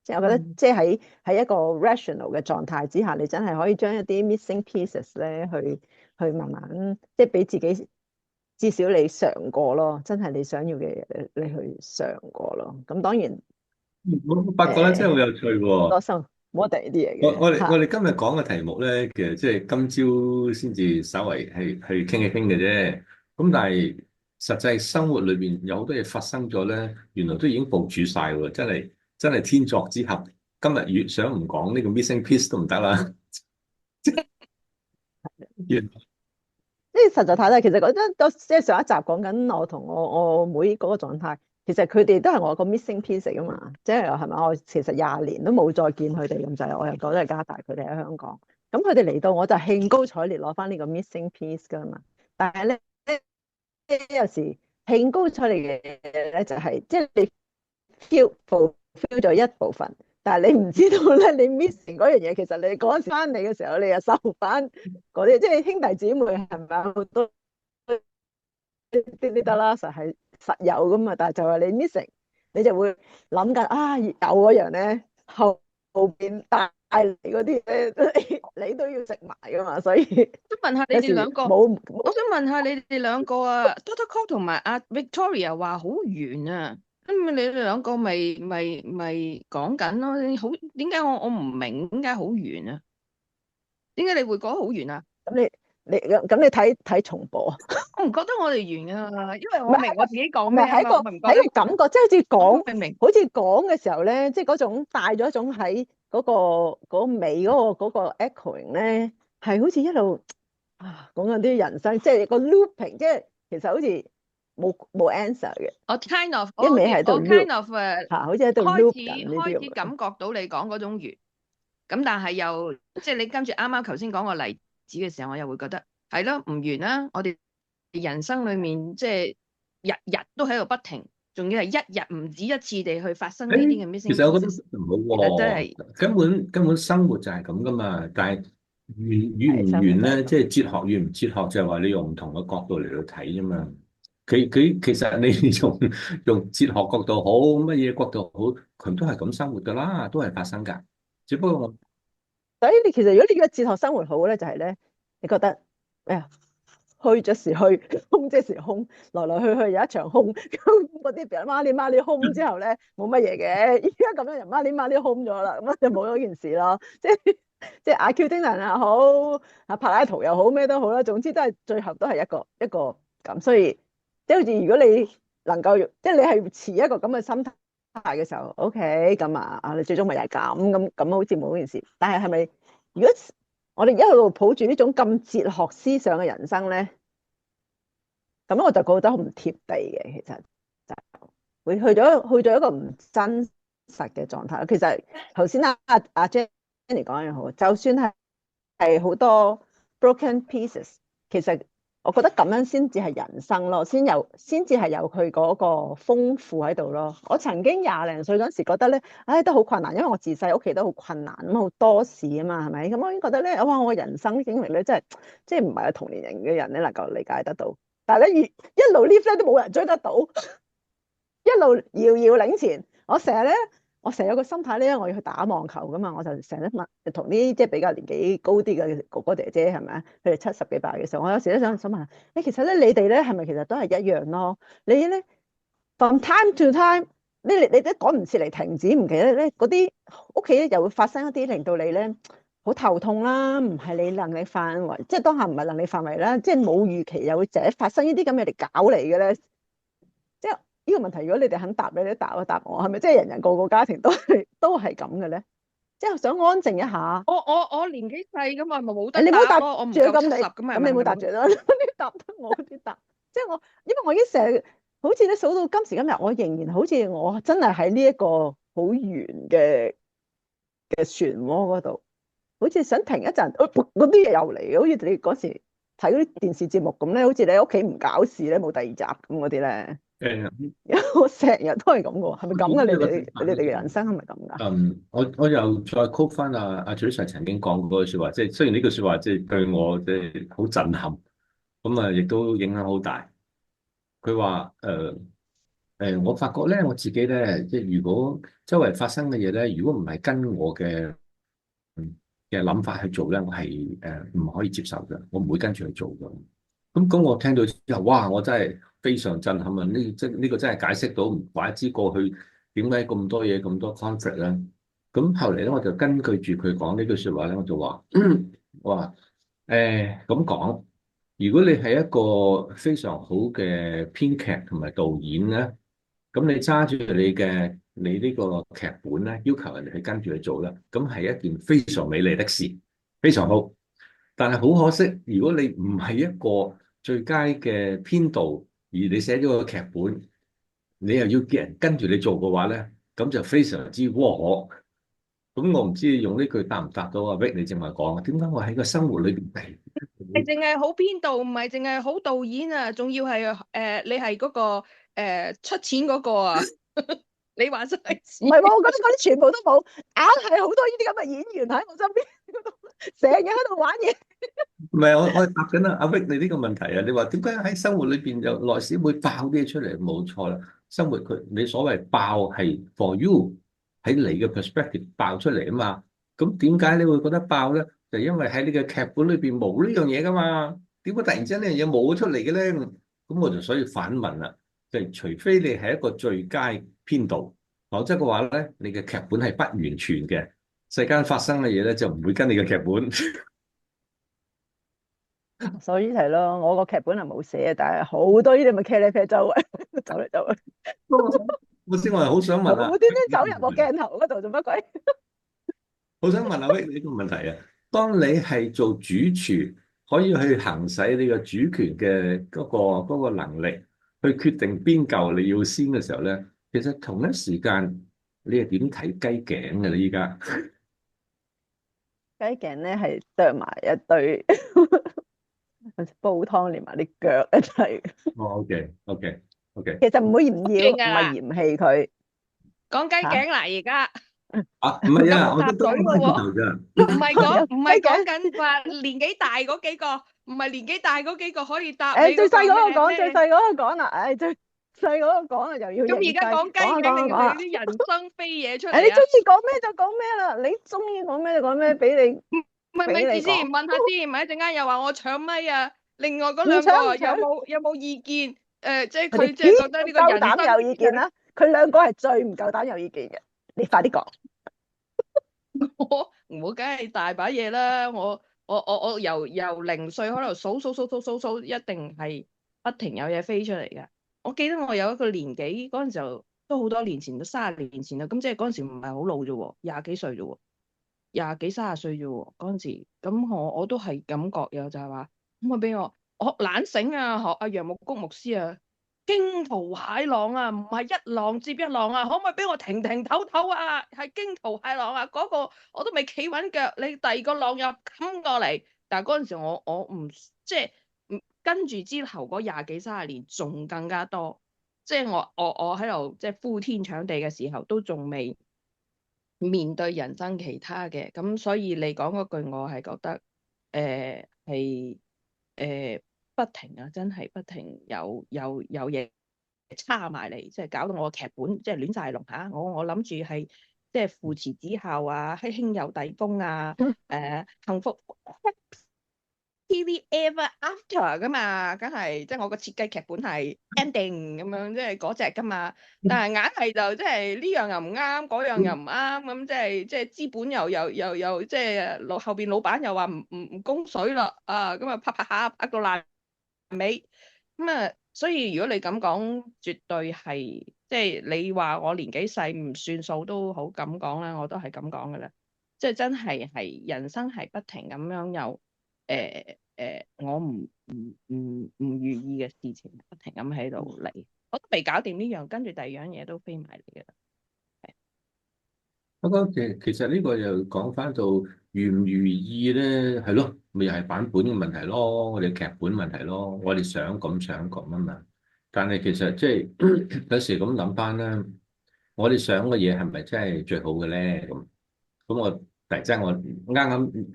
即係我覺得，即係喺一個 rational 嘅狀態之下，你真係可以將一啲 missing pieces 咧，去慢慢，即係俾自己至少你嘗過咯，真係你想要嘅嘢，你去嘗過咯。咁當然，我發覺咧真係好有趣喎。多數冇第二啲嘢嘅。我哋今日講嘅題目咧，其實即係今朝先至稍為去傾一傾嘅啫。咁但係實際生活裏邊有好多嘢發生咗咧，原來都已經部署晒喎，真係天作之合。今日越想唔講呢個 missing piece 都唔得啦。呢實在太多。其實嗰陣即係上一集講緊我同我妹嗰個狀態，其實佢哋都係我個 missing piece 噶嘛。即係係咪？我其實20年都冇再見佢哋咁滯，我又覺得係加拿大，佢哋喺香港。咁佢哋嚟到我就興高采烈攞翻呢個 missing piece 噶嘛。但係咧，有時興高采烈嘅嘢咧，就係即係你 fulfill 咗一部分，但係你唔知道咧，你 missing 嗰樣嘢，其實你嗰陣時翻嚟嘅時候，你又收翻嗰啲，即係兄弟姊妹係咪好多啲得啦，實有噶嘛。但係就係你 missing，你就會諗緊啊，有嗰樣咧後邊帶嚟嗰啲咧，你都要食埋噶嘛。所以想問下你哋兩個，冇，我想問下你哋兩個啊，Doctor Cole 同埋阿 Victoria 話好遠啊，咁你哋兩個咪講緊咯？好，點解我唔明點解好遠啊？點解你會覺得好遠啊？咁你睇重播，我唔覺得我哋遠啊，因為我明我自己講咩啊嘛，我唔覺喺個感覺，即係好似講，明好似講嘅時候咧，即係嗰種帶咗一種喺嗰尾嗰個 echoing 咧，係好似一路講緊啲人生，即係個 looping，即係其實好似冇 answer 嘅。我 kind of，一味喺度 kind of 好似喺度 loop 緊呢啲開始感覺到你講嗰種遠，咁但係又即係你跟住啱啱頭先講個例子嘅時候，我又會覺得係咯，唔遠啦，我哋人生裏面即係日日都喺度不停，仲要係一日唔止一次地去發生呢啲嘅其 missing 實我覺 pieces，得唔好其實真係喎，根本生活就係咁噶嘛。但係遠唔係生活遠咧，就係咁。即係哲學遠唔哲學，就係話你用唔同嘅角度嚟到睇啫嘛。佢其實你用哲學角度好，乜嘢角度好，佢都係咁生活噶啦，都係發生㗎。只不過我所以你其實如果你嘅哲學生活好咧，就係咧，你覺得咩啊？虛即是虛，空即是空，來來去去有一場空。咁嗰啲人孖呢孖呢空之後咧，冇乜嘢嘅。而家咁樣人孖呢孖呢空咗啦，咁就冇咗件事咯。即係阿 Q 丁人又好，阿柏拉圖又好，咩都好啦。總之都係最後都係一個咁。所以即係好似如果你能夠即係你係持一個咁嘅心態嘅時候，OK 咁啊，你最終咪又係咁，好似冇件事。但係係咪如果我哋一路抱住呢種咁哲學思想嘅人生咧，咁我就覺得好唔貼地嘅。其實就會去咗一個唔真實嘅狀態。其實頭先阿 Jenny 講嘅好，就算係好多 broken pieces，其實我覺得咁樣先至係人生咯，先至係有佢嗰個豐富喺度咯。我曾經20零歲嗰時覺得咧，都好困難，因為我自細屋企都好困難，咁好多事啊嘛，係咪？咁我已經覺得咧，哇！我人生經歷咧，真係即係唔係同年齡嘅人咧能夠理解得到。但係咧，一路 live 咧都冇人追得到，一路遙遙領前。我成日有個心態咧，我要去打網球噶嘛，我就成日問同啲即係比較年紀高啲嘅哥哥姐姐係咪啊？佢哋70幾80嘅時候，我有時都想問下，其實咧你哋咧係咪其實都係一樣咯？你咧 from time to time，你都趕唔切嚟停止，唔記得咧嗰啲屋企咧又會發生一啲令到你咧好頭痛啦，唔係你能力範圍，即係當下唔係能力範圍啦，即係冇預期又會成日發生呢啲咁嘅嚟搞你嘅咧，即係。呢個問題，如果你哋肯答，你哋答一答我，係咪即係人個家庭都係咁嘅咧？即係想安靜一下。我年紀細咁啊，咪冇得你唔好答咯，我唔住夠咁70咁啊，你唔好答住啦。你答得我啲答，即係因為我已經成日好似你數到今時今日，我仍然好似我真係喺呢一個好圓嘅漩渦嗰度，好似想停一陣，嗰啲嘢又嚟，好似你嗰時睇嗰啲電視節目咁咧，好似你喺屋企唔搞事咧，冇第二集咁嗰啲咧。我成日都係咁嘅，係咪咁嘅？你哋嘅人生係咪咁噶？我又再 quote 翻阿 Teresa 曾經講過嘅説話，即係雖然呢句説話即係對我即係好震撼，咁啊亦都影響好大。佢話我發覺咧我自己咧，即係如果周圍發生嘅嘢咧，如果唔係跟我嘅諗法去做咧，我係唔可以接受嘅，我唔會跟住去做嘅。咁我聽到之後，哇！我真係非常震撼啊！呢個真係解釋到唔怪之過去點解咁多嘢咁多 conflict 咧。咁後嚟咧，我就根據住佢講呢句説話咧，我就話：我話咁講，如果你係一個非常好嘅編劇同埋導演咧，咁你揸住你呢個劇本咧，要求人哋去跟住去做咧，咁係一件非常美麗的事，非常好。但係好可惜，如果你唔係一個最佳嘅編導，而你寫咗個劇本，你又要叫人跟住你做嘅話咧，咁就非常之窩可。咁我唔知用呢句答唔答到阿 Vic 你正話講，點解我喺個生活裏邊係淨係好編導，唔係淨係好導演啊，仲要係你係嗰個出錢嗰個啊？你話真係唔係喎，我覺得嗰啲全部都冇，硬係好多呢啲咁嘅演員喺我身邊嗰度，成日喺度玩嘢。唔係我答緊阿 Vic 你呢個問題啊！你話點解喺生活裏邊有內時會爆啲嘢出嚟？冇錯啦，生活你所謂爆係 for you 喺你嘅 perspective 爆出嚟啊嘛。咁點解你會覺得爆咧？就因為喺你嘅劇本裏邊冇呢樣嘢噶嘛。點解突然之間呢樣嘢冇咗出嚟嘅咧？咁我就所以反問啦，就係除非你係一個最佳編導，否則嘅話咧，你嘅劇本係不完全嘅。世間發生嘅嘢咧就唔會跟你嘅劇本。所以係咯，我個劇本係冇寫，但係好多呢啲咪茄喱啡周圍走嚟走去。我先我係好想問啊，無端端走入個鏡頭嗰度做乜鬼？好想問阿 Vic 你呢個問題啊。當你係做主廚，可以去行使你個主權嘅嗰個能力，去決定邊嚿你要先嘅時候咧，其實同一時間你係點睇雞頸嘅咧？依家雞頸咧係剁埋一堆。煲湯連埋啲腳一齊。哦，OK。其實唔會唔要，唔勁啊係嫌棄佢講雞頸啦，而家啊，唔係啊，咁冇搭我都啱水嘅喎。啱頭咋。唔係雞頸緊話年紀大嗰幾個，唔係年紀大嗰幾個可以答你誒，最細嗰個講，咩最細嗰個講啦，誒，最細嗰個講啦，又要咁而家講雞頸，定講啊係啲人生飛嘢出嚟誒，你啊中？意講咩就講咩啦，你中意講咩就講咩，俾你咪俾你住先，講。問下先，咪一陣間又話我搶咪啊？另外嗰唔兩個搶唔搶有冇意見？即係佢哋佢即係覺得呢個夠人生膽有意見啦，佢兩個係最唔夠膽有意見嘅，你快啲講。我梗係大把嘢啦，我由0歲可能數，一定係不停有嘢飛出嚟嘅。我記得我有一個年紀嗰陣時候，都好多年前，都30年前啦。咁即係嗰陣時唔係好老啫喎，20幾歲啫喎，20幾30歲啫喎嗰陣時。咁我都係感覺有就係話，可唔可以俾我懶醒啊？學阿楊牧谷牧師啊！驚濤駭浪啊，唔係一浪接一浪啊，可唔可以俾我停停唞唞啊？係驚濤駭浪啊，嗰個我都未企穩腳，你第二個浪又冚過嚟。但係嗰陣時我唔即係跟住之後嗰20幾30年仲更加多，即係我喺度即係呼天搶地嘅時候，都仲未面對人生其他嘅。咁所以你講嗰句，我係覺得係不停啊，真係不停有嘢插埋嚟，即係搞到我個劇本即係亂晒龍嚇。我諗住係即係父慈子孝啊，兄友弟恭啊，幸福 happy ever after 噶嘛，梗係即係我個設計劇本係 ending 咁樣，即係嗰隻噶嘛。但係硬係就即係呢樣又唔啱，嗰樣又唔啱，咁即係資本又即係後邊老闆又話唔供水啦，咁啊拍下拍到爛尾咁啊。所以如果你咁講，絕對係即係你話我年紀細唔算數都好咁講啦，我都係咁講噶啦。即係真係人生係不停咁樣有我唔如意嘅事情不停咁喺度嚟，我都未搞掂呢樣，跟住第二樣嘢都飛埋嚟嘅啦。不過其實呢個又講翻到如唔如意咧，係咯，咪又係版本嘅問題咯，我哋劇本問題咯，我哋想咁啊嘛。但係其實即係有時咁諗翻咧，我哋想嘅嘢係咪真係最好嘅咧？咁我突然之間我啱啱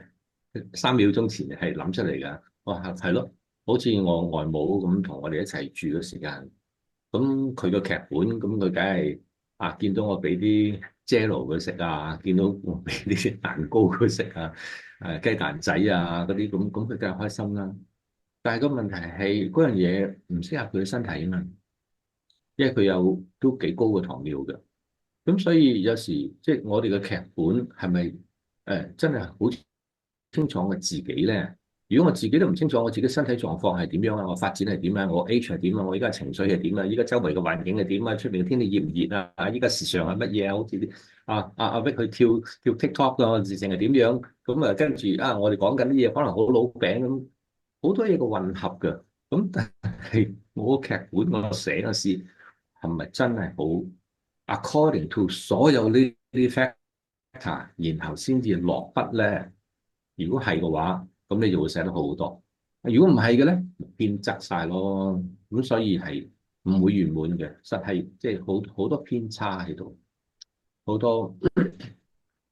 3秒鐘前係諗出嚟㗎，哇係咯，好似我外母咁同我哋一齊住嘅時間，咁佢個劇本咁佢梗係見到我俾啲 Jello 佢食啊，見到我俾啲蛋糕佢食啊，雞蛋仔啊嗰啲咁佢梗係開心啦。但係個問題係嗰樣嘢唔適合佢嘅身體啊嘛，因為佢有都幾高嘅糖尿嘅。咁所以有時即係我哋嘅劇本係咪真係好清楚我自己咧？如果我自己都唔清楚我自己身體狀況係點樣啊，我發展係點啊，我 age 係點啊，我依家情緒係點啊，依家周圍嘅環境係點啊，出面嘅天氣熱唔熱啊？依家時尚係乜嘢啊？好似啲阿 Vic 去跳 TikTok 嘅事情係點樣？咁啊跟住我哋講緊啲嘢可能好老餅咁，好多嘢個混合嘅。咁但係我個劇本我寫嘅事係咪真係好according to 所有呢啲 factor，然後先至落筆咧？如果係嘅話，咁你就會寫得好好多。如果唔係嘅咧，變質晒咯。咁所以係唔會圓滿嘅，實係即係好多偏差喺度，好多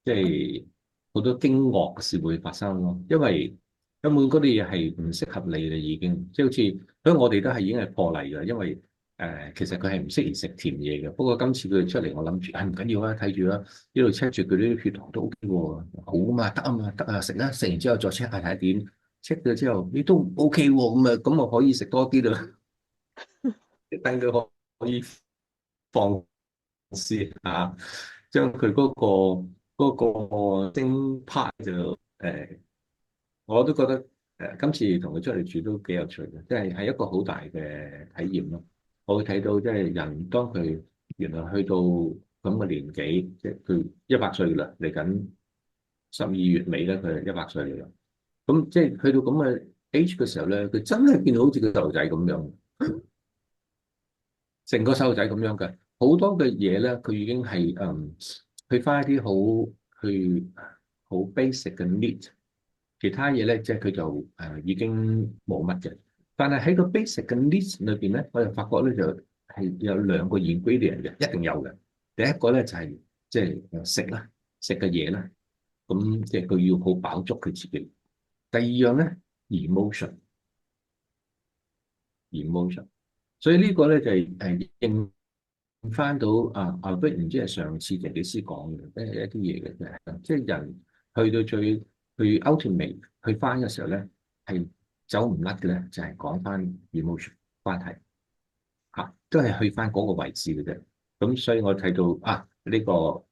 即係好多驚愕嘅事會發生咯。因為根本嗰啲嘢係唔適合你嘅已經，即係好似所以我哋都係已經係破例㗎。因為其實佢係唔適宜食甜嘢嘅。不過今次佢哋出嚟，我諗住唔緊要啦，睇住啦，一路 check 住佢啲血糖都 OK 喎，好啊嘛，得啊嘛，得啊，食啦，食完之後再 check 下睇下點，check 咗之後你都 OK 喎，咁我可以食多啲啦，等佢可以放肆嚇，將佢嗰個精 part 就我都覺得今次同佢出嚟住都幾有趣嘅，即係一個好大嘅體驗咯。我會睇到即係人當佢原來去到咁嘅年紀，即係佢100歲啦，嚟緊12月尾咧，佢係100歲嚟啦。咁即係去到咁嘅 age 嘅時候咧，佢真係變到好似個細路仔咁樣，成個細路仔咁樣嘅。好多嘅嘢咧，佢已經係去翻一啲好 basic 嘅 need。其他嘢咧，即係佢就已經冇乜嘅。但係喺個 basic 嘅 list 裏邊咧，我就發覺咧就係有兩個 ingredient 嘅，一定有嘅。第一個咧就係即係食啦，食嘅嘢啦，咁即係佢要好飽足佢自己。第二樣咧 emotion，所以呢個咧就係應翻到不唔知係上次定幾時講嘅，一啲嘢嘅啫。即係人去到去 ultimate 去翻嘅時候咧，係走唔甩嘅咧，就係講翻 emotion 關係都係去翻嗰個位置嘅啫。咁所以我睇到呢個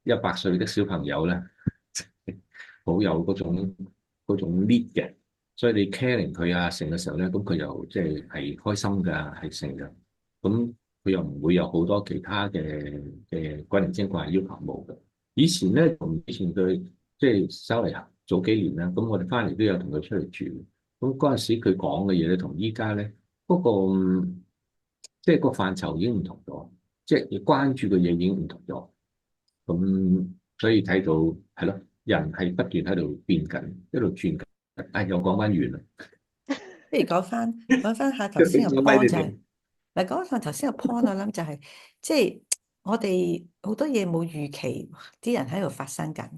100歲的小朋友咧，好有嗰種 need 嘅，所以你 caring 佢成嘅時候咧，咁佢又即係開心㗎，係成㗎。咁佢又唔會有好多其他嘅鬼靈精怪要求冇嘅。以前咧同以前佢即係稍微早幾年啦，咁我哋翻嚟都有同佢出嚟住。咁嗰陣時佢講嘅嘢咧，同依家咧嗰個即係個範疇已經唔同咗，即係要關注嘅嘢已經唔同咗。咁所以睇到係咯，人係不斷喺度變緊，一路轉緊。又講翻完啦，不如講翻下頭先個 point 就係，嗱，講翻頭先個 point，我諗就係即係我哋好多嘢冇預期，啲人喺度發生緊。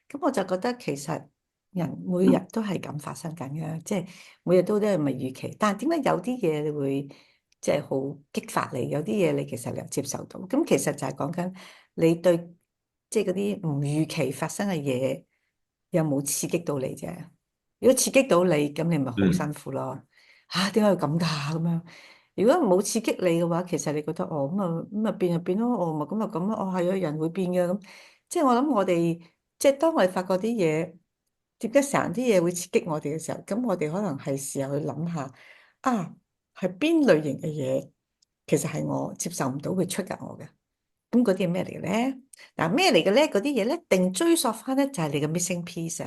咁我就覺得其實人每日都係咁發生緊嘅，即係每日都係咪預期？但係點解有啲嘢你會即係好激發你，有啲嘢你其實你又接受到？咁其實就係講緊你對即係嗰啲唔預期發生嘅嘢有冇刺激到你啫？如果刺激到你，咁你咪好辛苦咯。點解要咁㗎咁樣？如果冇刺激你嘅話，其實你覺得咁啊變就變咯，咪咁啊咁咯，係啊，人會變嘅咁。即係我諗我哋即係當我哋發覺啲嘢點解成日啲嘢會刺激我哋嘅時候，咁我哋可能係時候去諗下係邊類型嘅嘢，其實係我接受唔到會出㗎我嘅。咁嗰啲係咩嚟嘅咧？嗱，咩嚟嘅咧？嗰啲嘢咧，定追溯翻咧就係你嘅 missing piece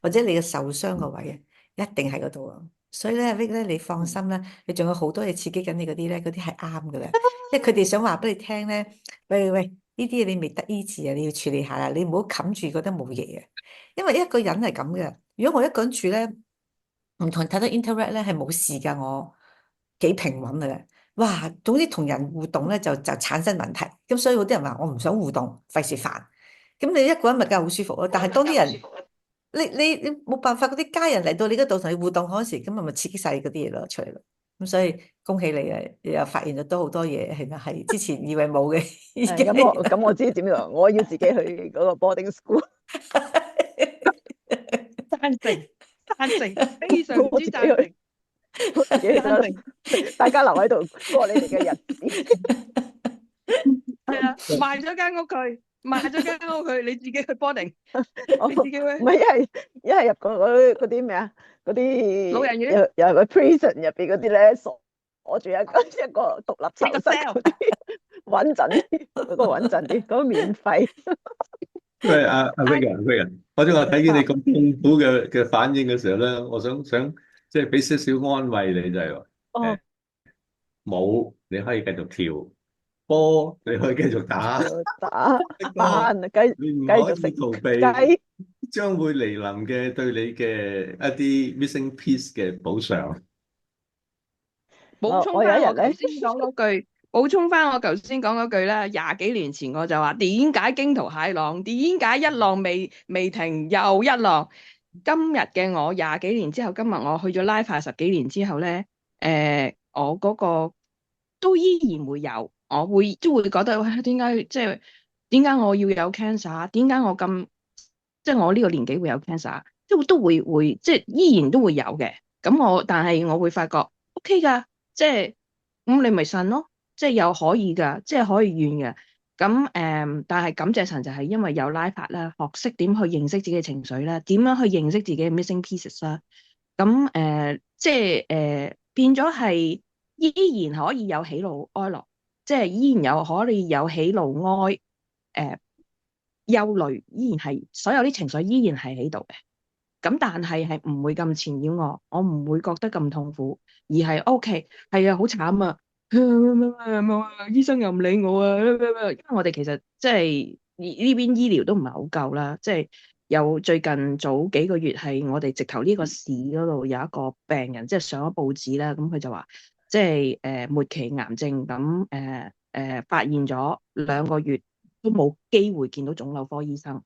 或者你嘅受傷個位一定喺嗰度啊！所以咧，Vic 咧，你放心啦，你仲有好多嘢刺激緊你嗰啲咧，嗰啲係啱嘅啦。因為佢哋想話俾你聽咧，喂，呢啲嘢你未得醫治啊，你要處理下啦，你唔好冚住覺得冇嘢啊。因為一個人係咁嘅，如果我一個人住咧，唔同人睇到 interact 咧係冇事㗎，我幾平穩嘅啦。哇，總之同人互動咧就產生問題，咁所以好多人話我唔想互動，費事煩。咁你一個人咪梗係好舒服咯。但係當啲人你冇辦法，嗰啲家人嚟到你嗰度同你互動嗰時，咁咪刺激晒嗰啲嘢咯出嚟咯。咁所以恭喜你啊，又發現咗都好多嘢係之前以為冇嘅。咁我知點樣，我要自己去嗰個 boarding school。贊成，非常之贊成。自己去大家留喺度過你哋嘅日子。係啊，賣咗間屋佢，你自己去 boarding，你自己去。唔係一係入嗰啲咩啊？嗰啲老人院又係個 prison 入邊嗰啲咧，鎖住一個獨立囚室嗰啲，穩陣啲，嗰個穩陣啲，嗰個免費。喂，阿 Vic，或者我睇見你咁痛苦嘅反應嘅時候咧，我想即係俾少少安慰你，就係話冇你可以繼續跳波，你可以繼續打，你唔可以逃避將會嚟臨嘅對你嘅一啲 missing piece 嘅補償。補充翻我頭先講嗰句，啦。20幾年前我就話，點解驚濤駭浪？點解一浪未停又一浪？今日嘅我20幾年之後，今日我去咗拉法10幾年之後咧，我嗰個都依然會有，我都會覺得，點解我要有 cancer？ 點解我咁即係我呢個年紀會有 cancer？ 都會即係依然都會有嘅。但係我會發覺 OK 㗎。即係咁，你咪信咯，即係又可以噶，即係可以怨嘅。但係感謝神就係因為有拉法啦，學識點去認識自己嘅情緒啦，點樣去認識自己嘅 missing pieces 啦。變咗係依然可以有喜怒哀樂，即係依然可以有喜怒哀憂慮，依然係所有啲情緒依然係喺度嘅。咁但係唔會咁纏繞我唔會覺得咁痛苦，而係 OK， 係啊，好慘啊，醫生又唔理我啊，因為我哋其實即係呢邊醫療都唔係好夠啦，即係有最近早幾個月係我哋直頭呢個市嗰度有一個病人，即係上咗報紙啦，咁佢就話即係末期癌症，咁發現咗2個月都冇機會見到腫瘤科醫生，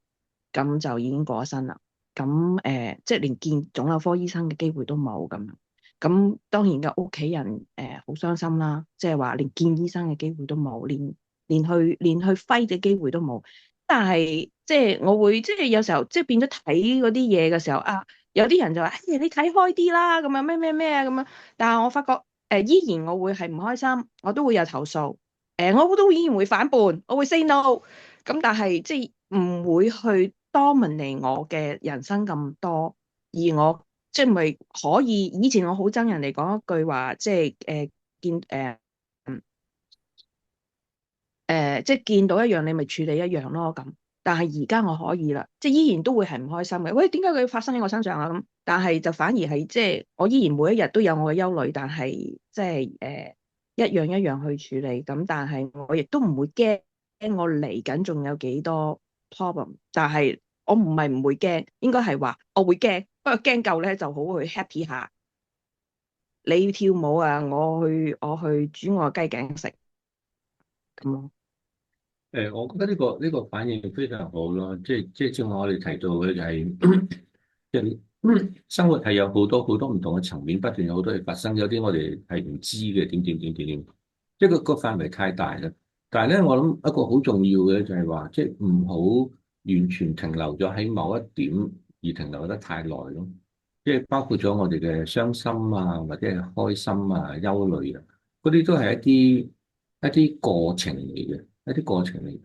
咁就已經過咗身啦。咁即係連見腫瘤科醫生嘅機會都冇咁樣。咁當然嘅屋企人好傷心啦，即係話連見醫生嘅機會都冇，連去揮嘅機會都冇。但係即係我會即係有時候即係變咗睇嗰啲嘢嘅時候啊，有啲人就話：哎呀，你睇開啲啦，咁樣咩咩咩啊咁樣。但係我發覺依然我會係唔開心，我都會有投訴，我都依然會反叛，我會 say no。咁但係即係唔會去 dominate 我嘅人生咁多，而我即係咪可以？以前我好憎人哋講一句話，即係見即係見到一樣你咪處理一樣咯咁。但係而家我可以啦，即係依然都會係唔開心嘅。喂，點解佢發生喺我身上啊？咁但係就反而係即係我依然每一日都有我嘅憂慮，但係即係一樣一樣去處理。咁但係我亦都唔會驚我嚟緊仲有幾多 problem。但係我唔係唔會驚，應該係話我會驚，不過驚夠咧就好去 happy 下。你跳舞啊，我去煮我嘅雞頸食咁咯。我覺得呢個反應非常好咯，即係正如我哋提到嘅就係、即係生活係有好多好多唔同嘅層面，不斷有好多嘢發生，有啲我哋係唔知嘅，點，即係個範圍太大啦。但係咧，我諗一個好重要嘅就係話，即係唔好完全停留咗喺某一點而停留得太耐咯。即係包括咗我哋嘅傷心啊，或者係開心啊、憂慮啊，嗰啲都係一啲過程嚟嘅。一啲過程嚟嘅，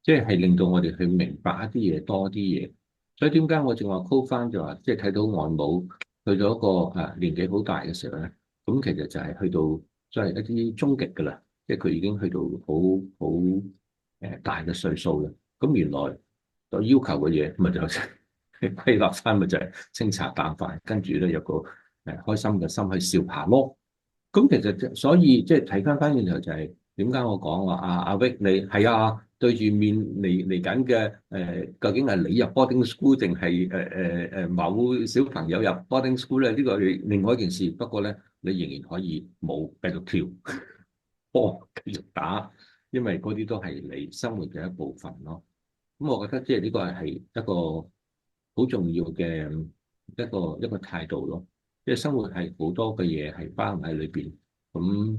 即係令到我哋去明白一啲嘢多啲嘢。所以點解我正話 call 翻就話，即係睇到外母去咗一個年紀好大嘅時候咧，咁其實就係去到即係一啲終極㗎啦，即係佢已經去到好大嘅歲數啦。咁原來所要求嘅嘢咪就係歸納翻，咪就係清茶淡飯，跟住咧有個開心嘅心去笑下咯。咁其實所以即係睇翻轉頭就係點解我講話阿 Vic 你係對住面嚟緊嘅究竟係你入 boarding school 定係某小朋友入 boarding school 咧？呢個係另外一件事。不過咧，你仍然可以冇繼續跳波繼續打，因為嗰啲都係你生活嘅一部分咯。咁我覺得即係呢個係一個好重要嘅一個態度咯。即係生活係好多嘅嘢係包含喺裏邊，咁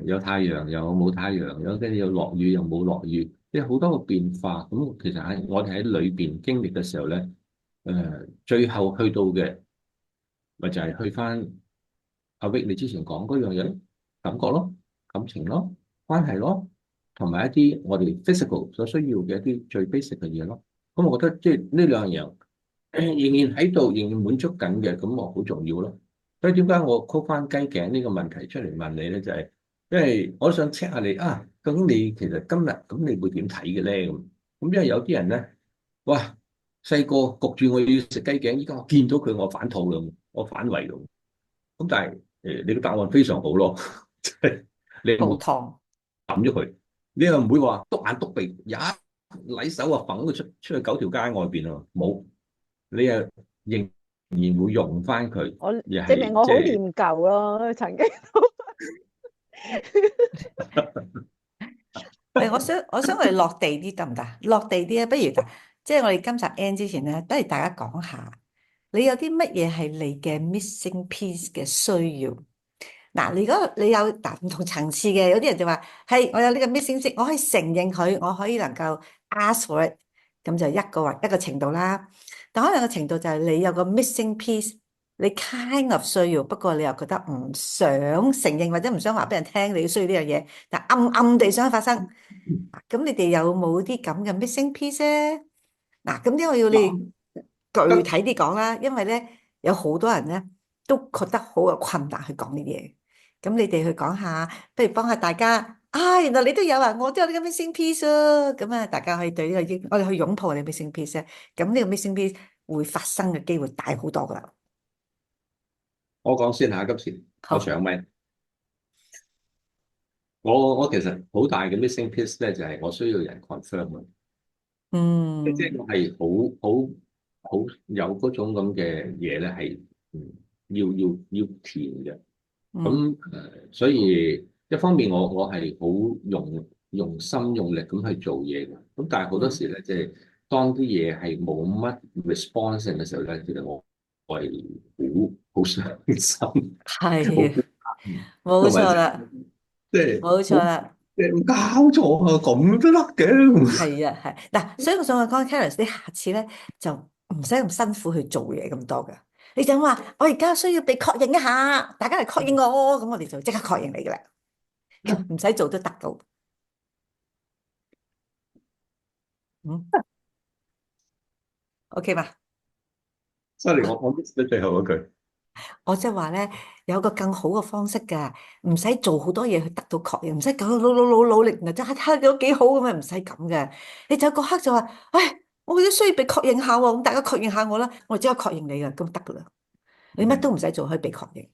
有太陽又冇太陽，有落雨又冇落雨，即係好多個變化。咁其實喺我哋喺裏邊經歷嘅時候咧，最後去到嘅咪就係去翻阿 Vic 你之前講嗰樣嘢咯，感覺咯、感情咯、關係咯，同埋一啲我哋 physical 所需要嘅一啲最 basic 嘅嘢咯。咁我覺得即係呢兩樣仍然喺度，仍然滿足緊嘅，咁我好重要咯。所以點解我 call 翻雞頸呢個問題出嚟問你咧？就係因為我想 check 下你究竟你其實今日咁你會點睇嘅咧？咁因為有啲人咧，哇，細個焗住我要食雞頸，依家我見到佢我反肚啦，我反胃啦。咁但係你個答案非常好咯，即係你唔會無糖。抌咗佢，你又唔會話篤眼篤鼻，一攆手啊，揈佢出去9條街外邊啊，冇。你又仍然會用翻佢，我又證明我好係即係念舊咯，曾經都我想我哋落地啲得唔得？落地啲咧，不如嗱，即係我哋今集 end 之前咧，不如大家講下，你有啲乜嘢係你嘅 missing piece 嘅需要？嗱，如果你有唔同層次嘅，有啲人就話係我有呢個 missing piece，我可以承認佢，我可以能夠 ask for it，咁就一個程度啦。但可能個程度就係你有個 missing piece，你 kind of 需要，不過你又覺得唔想承認或者唔想話俾人聽你需要呢樣嘢，但暗暗地想發生。咁你哋有冇啲咁嘅 missing piece 咧？嗱，咁因為要你具體啲講啦，因為咧有好多人咧都覺得好有困難去講呢啲嘢。咁你哋去講下，不如幫下大家。原來你都有啊，我都有呢個 missing piece 啊。咁啊，大家可以對呢個我哋去擁抱你 missing piece 咧。咁呢個 missing piece 會發生嘅機會大好多噶啦。我講先下，今次我好，搶咪。我其實好大嘅 missing piece 咧，就係我需要人 confirm 啊。即係嗯，我係好好有嗰種咁嘅嘢咧，係要填嘅。咁所以一方面我係好用心用力咁去做嘢嘅。咁但係好多時咧，即係當啲嘢係冇乜 response 嘅時候咧，其實我係好傷心，係啊，冇同埋錯啦，即係冇錯啦。唔搞錯啊，咁都得嘅。係啊，係嗱，所以我想講 Clarence，你下次咧就唔使咁辛苦去做嘢咁多㗎。你就話我而家需要被確認一下，大家嚟確認我，咁我哋就即刻確認你㗎啦，唔使做都得到。OK 嘛？ Sorry，我 miss 咗最後嗰句。我即係話咧，有個更好嘅方式㗎，唔使做好多嘢去得到確認，唔使搞到努力，然後真係睇下都幾好咁樣，唔使咁嘅。你就嗰刻就話，唉，我都需要被確認下喎，咁大家確認下我啦，我即刻確認你㗎，咁得㗎啦。你乜都唔使做，可以被確認。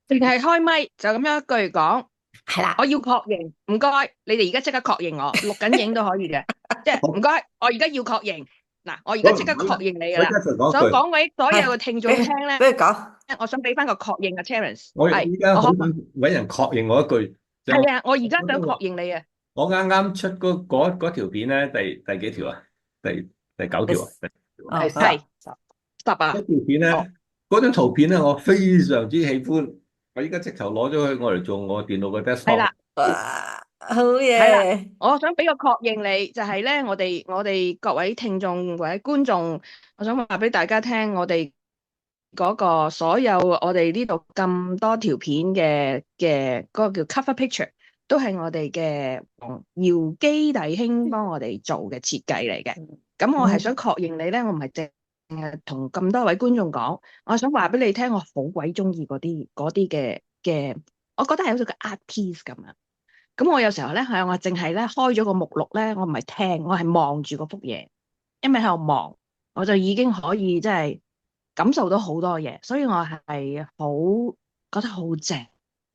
淨係開咪就咁樣一句講，係啦，我要確認，唔該，你哋而家即刻確認我，錄緊影都可以嘅，即係唔該，我而家要確認，嗱，我而家即刻確認你㗎啦。想講俾所有嘅聽眾聽咧，俾佢講。我想俾翻個確認啊 Terence，我係依家好想我可揾人確認我一句。係啊，我而家想確認你啊。我啱啱出嗰條片咧，第幾條啊？第9條啊？哦，係10啊。嗰條片咧，嗰張圖片咧，我非常之喜歡。我依家直頭攞咗去我嚟做我電腦嘅 desktop。係啦，哇，好係啦，嘢！我想俾個確認你，就係咧，我哋各位聽眾或者觀眾，我想話俾大家聽，我哋嗰個所有我哋呢度咁多條片嘅嗰個叫 cover picture，都係我哋嘅姚基弟兄幫我哋做嘅設計嚟嘅。咁我係想確認你咧，我唔係淨係同咁多位觀眾講，我想話俾你聽，我好鬼中意嗰啲嘅，我覺得係好似個 art piece 咁樣。咁我有時候咧係我淨係咧開咗個目錄咧，我唔係聽，我係望住嗰幅嘢，因為喺度望，我就已經可以即係感受到好多嘢，所以我係好覺得好正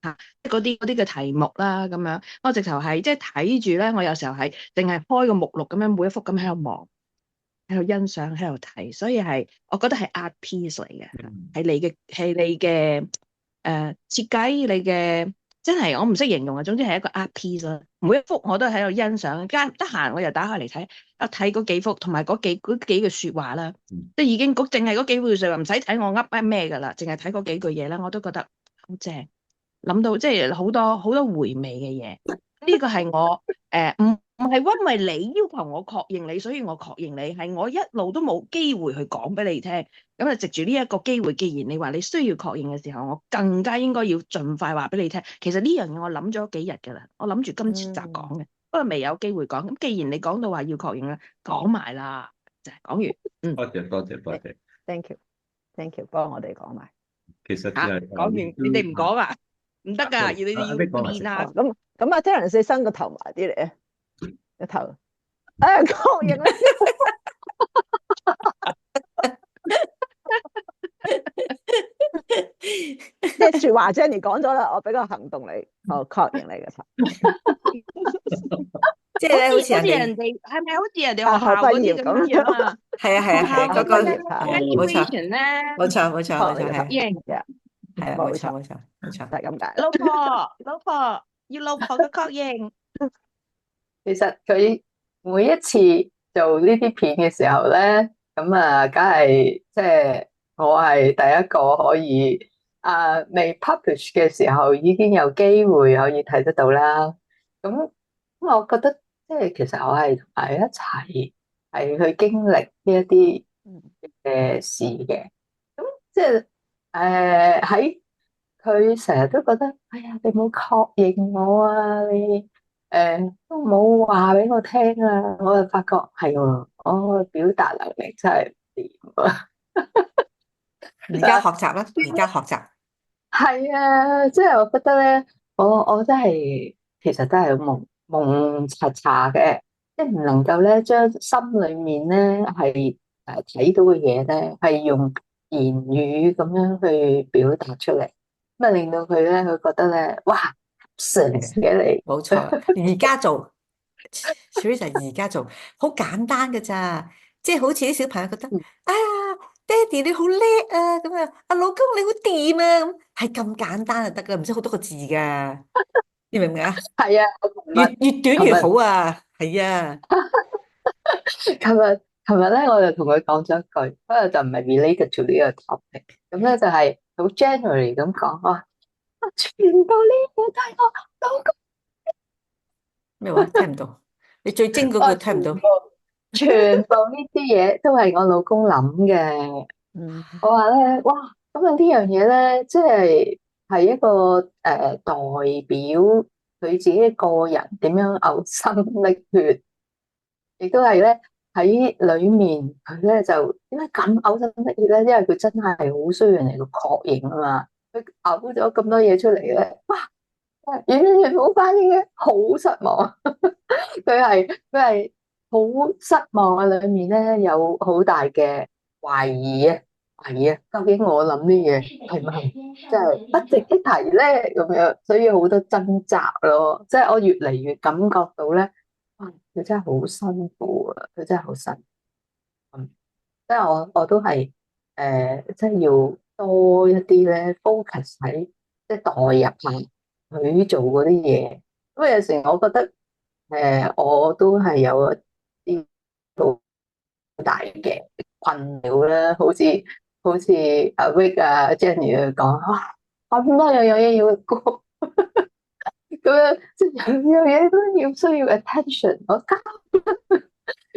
嚇，嗰啲嘅題目啦咁樣，我直頭係即係睇住咧，我有時候係淨係開個目錄咁樣每一幅咁喺度望，喺度欣賞，喺度睇，所以係我覺得係 art piece 嚟嘅，係你嘅設計，你嘅。真係我唔識形容啊，總之係一個 art piece 啦。每一幅我都喺度欣賞，得閒我又打開嚟睇，睇嗰幾幅同埋嗰幾句説話啦，即係已經淨係嗰幾句説話，唔使睇我噏咩㗎啦，淨係睇嗰幾句嘢啦，我都覺得好正，諗到即係好多回味嘅嘢。呢個係我唔係因為你要求我確認你，所以我確認你，係我一路都冇機會去講俾你聽。咁啊，藉住呢一個機會，既然你話你需要確認嘅時候，我更加應該要盡快話俾你聽。其實呢樣嘢我諗咗幾日㗎啦，我諗住今次集講嘅，不過未有機會講。咁既然你講到話要確認啦，講埋啦，就係講完。多謝。Thank you，幫我哋講埋。其實講完，你哋唔講啊？唔得㗎，你哋要練下。咁啊，Terence 你伸個頭埋啲嚟啊，個頭，確認啦。即係説話，Jenny 講咗啦，我俾個行動你，我確認你嘅頭。即係咧，好似人哋係咪好似人哋學校嗰啲咁樣啊？係啊，嗰個冇錯咧，冇錯，係認嘅，係冇錯，就係咁解。老婆要老婆嘅確認。其實佢每一次做呢啲片嘅時候咧，咁啊，梗係即係我係第一個可以未 publish 嘅時候已經有機會可以睇得到啦。咁我覺得即係其實我係同埋一齊係去經歷呢一啲嘅事嘅。咁即係喺佢成日都覺得，哎呀，你冇確認我啊，你都冇話俾我聽啊，我就發覺係喎，我表達能力真係唔掂啊！而家學習啦，而家學習係啊，即係我覺得咧，我真係其實真係蒙查查嘅，即係唔能夠咧將心裏面咧係睇到嘅嘢咧係用言語咁樣去表達出嚟，咁啊令到佢咧佢覺得咧，哇，神嘅你，冇錯啦。而家做，Teresa 而家做好簡單㗎咋，即係好似啲小朋友覺得嗯啊，爹哋你好叻啊，咁啊，阿老公你好掂啊，咁係咁簡單就得噶，唔使好多個字噶，你明唔明啊？係啊，我越短越好琴日啊，係啊，琴日咧，我就同佢講咗一句，不過就唔係 related to 呢個 topic。咁咧就係好 generally 咁講，我話全部呢嘢都係我老公，咩話？聽唔到，你最精嗰我話個聽唔到。全部呢啲嘢都係我老公諗嘅。嗯，我話咧，哇，咁啊呢樣嘢咧，即係一個代表佢自己個人點樣嘔心瀝血，亦都係咧喺裏面佢咧就點解咁嘔心瀝血咧？因為佢真係好需要人嚟到確認啊嘛。佢嘔咗咁多嘢出嚟咧，哇！完全冇反應嘅，好失望。佢係好失望啊！裏面咧有好大嘅懷疑啊，究竟我諗啲嘢係咪真係不值一提咧？咁樣，所以好多掙扎咯。即係我越嚟越感覺到咧，哇！佢真係好辛苦啊，佢真係好辛苦。即係我都係即係要多一啲咧 focus 喺即係代入下佢做嗰啲嘢。因為有時我覺得我都係有一啲好大嘅困擾啦，好似阿 Vic 啊、Jenny 佢講，哇，咁多樣嘢要過，咁樣即係樣樣嘢都要需要 attention，我交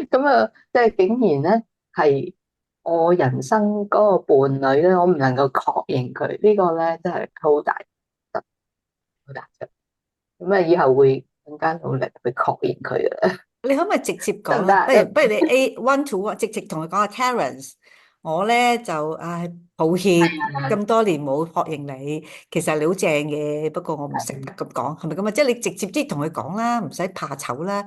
咁啊，即係竟然咧係我人生嗰個伴侶咧，我唔能夠確認佢呢個咧，真係好大好大嘅。咁啊，以後會更加努力去確認佢啦。你可唔可以直接講得唔得啊？不如你 one to one 直接同佢講啊，Terence，我咧就抱歉咁多年冇確認你，其實你好正嘅，不過我唔識得咁講，係咪咁啊？即係你直接啲同佢講啦，唔使怕醜啦。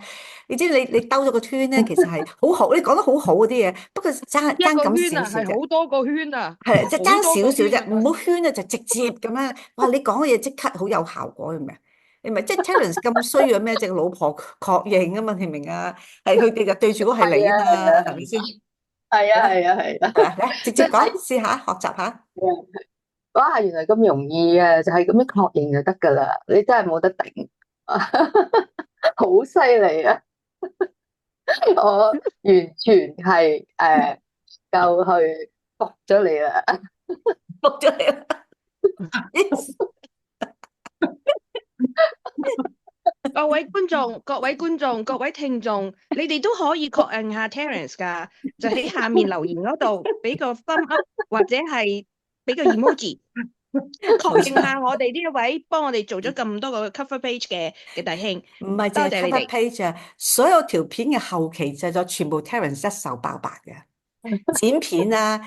你知你兜咗個圈咧，其實係好好，你講得好好嗰啲嘢，不過爭一個咁圈啊，少少啫。係好多個圈啊，係即係爭好多個少少啫，圈啊。唔好圈啊，就直接咁樣。哇！你講嘅嘢即刻好有效果，明唔明？你咪即係 Terence 咁需要咩？隻老婆確認啊嘛，你明唔明啊？係佢哋就對住嗰個係你啊嘛，係咪先？係啊，係啦，係啊，係啊，係啊，嚟直即係接講，試下學習下。哇！原來咁容易啊，就係咁樣確認就得噶啦，你真係冇得頂，好犀利啊！我完全係夠去服咗你啦。服咗你啦。各位觀眾、各位觀眾、各位聽眾，你哋都可以確認下 Terence 㗎，就喺下面留言嗰度俾個 thumb up 或者係俾個 emoji，確認下我哋呢一位幫我哋做咗咁多個 cover page 嘅弟兄，唔係淨係多謝你 cover 哋。 page 啊，所有條片嘅後期製作全部 Terence 一手包辦嘅，剪片啊，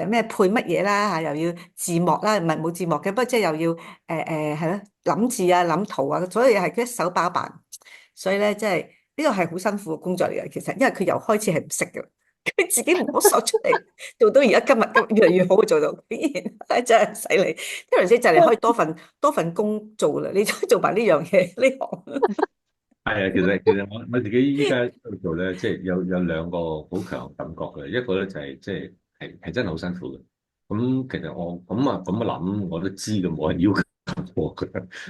咩配乜嘢啦嚇，又要字幕啦，唔係冇字幕嘅，不過即係又要係咯，諗字啊諗圖啊，所有嘢係佢一手包辦，所以咧即係呢個係好辛苦嘅工作嚟嘅，其實因為佢由開始係唔識嘅，佢自己摸索出嚟，做到而家今日咁越嚟越好做到，竟然真係犀利，Terence 就嚟可以多份工做啦，你做埋呢樣嘢呢行。係啊，其實我自己依家喺度做咧，即係有兩個好強感覺嘅，一個咧就係即係真係好辛苦嘅。咁其實我咁諗，我都知嘅，冇人要求我嘅，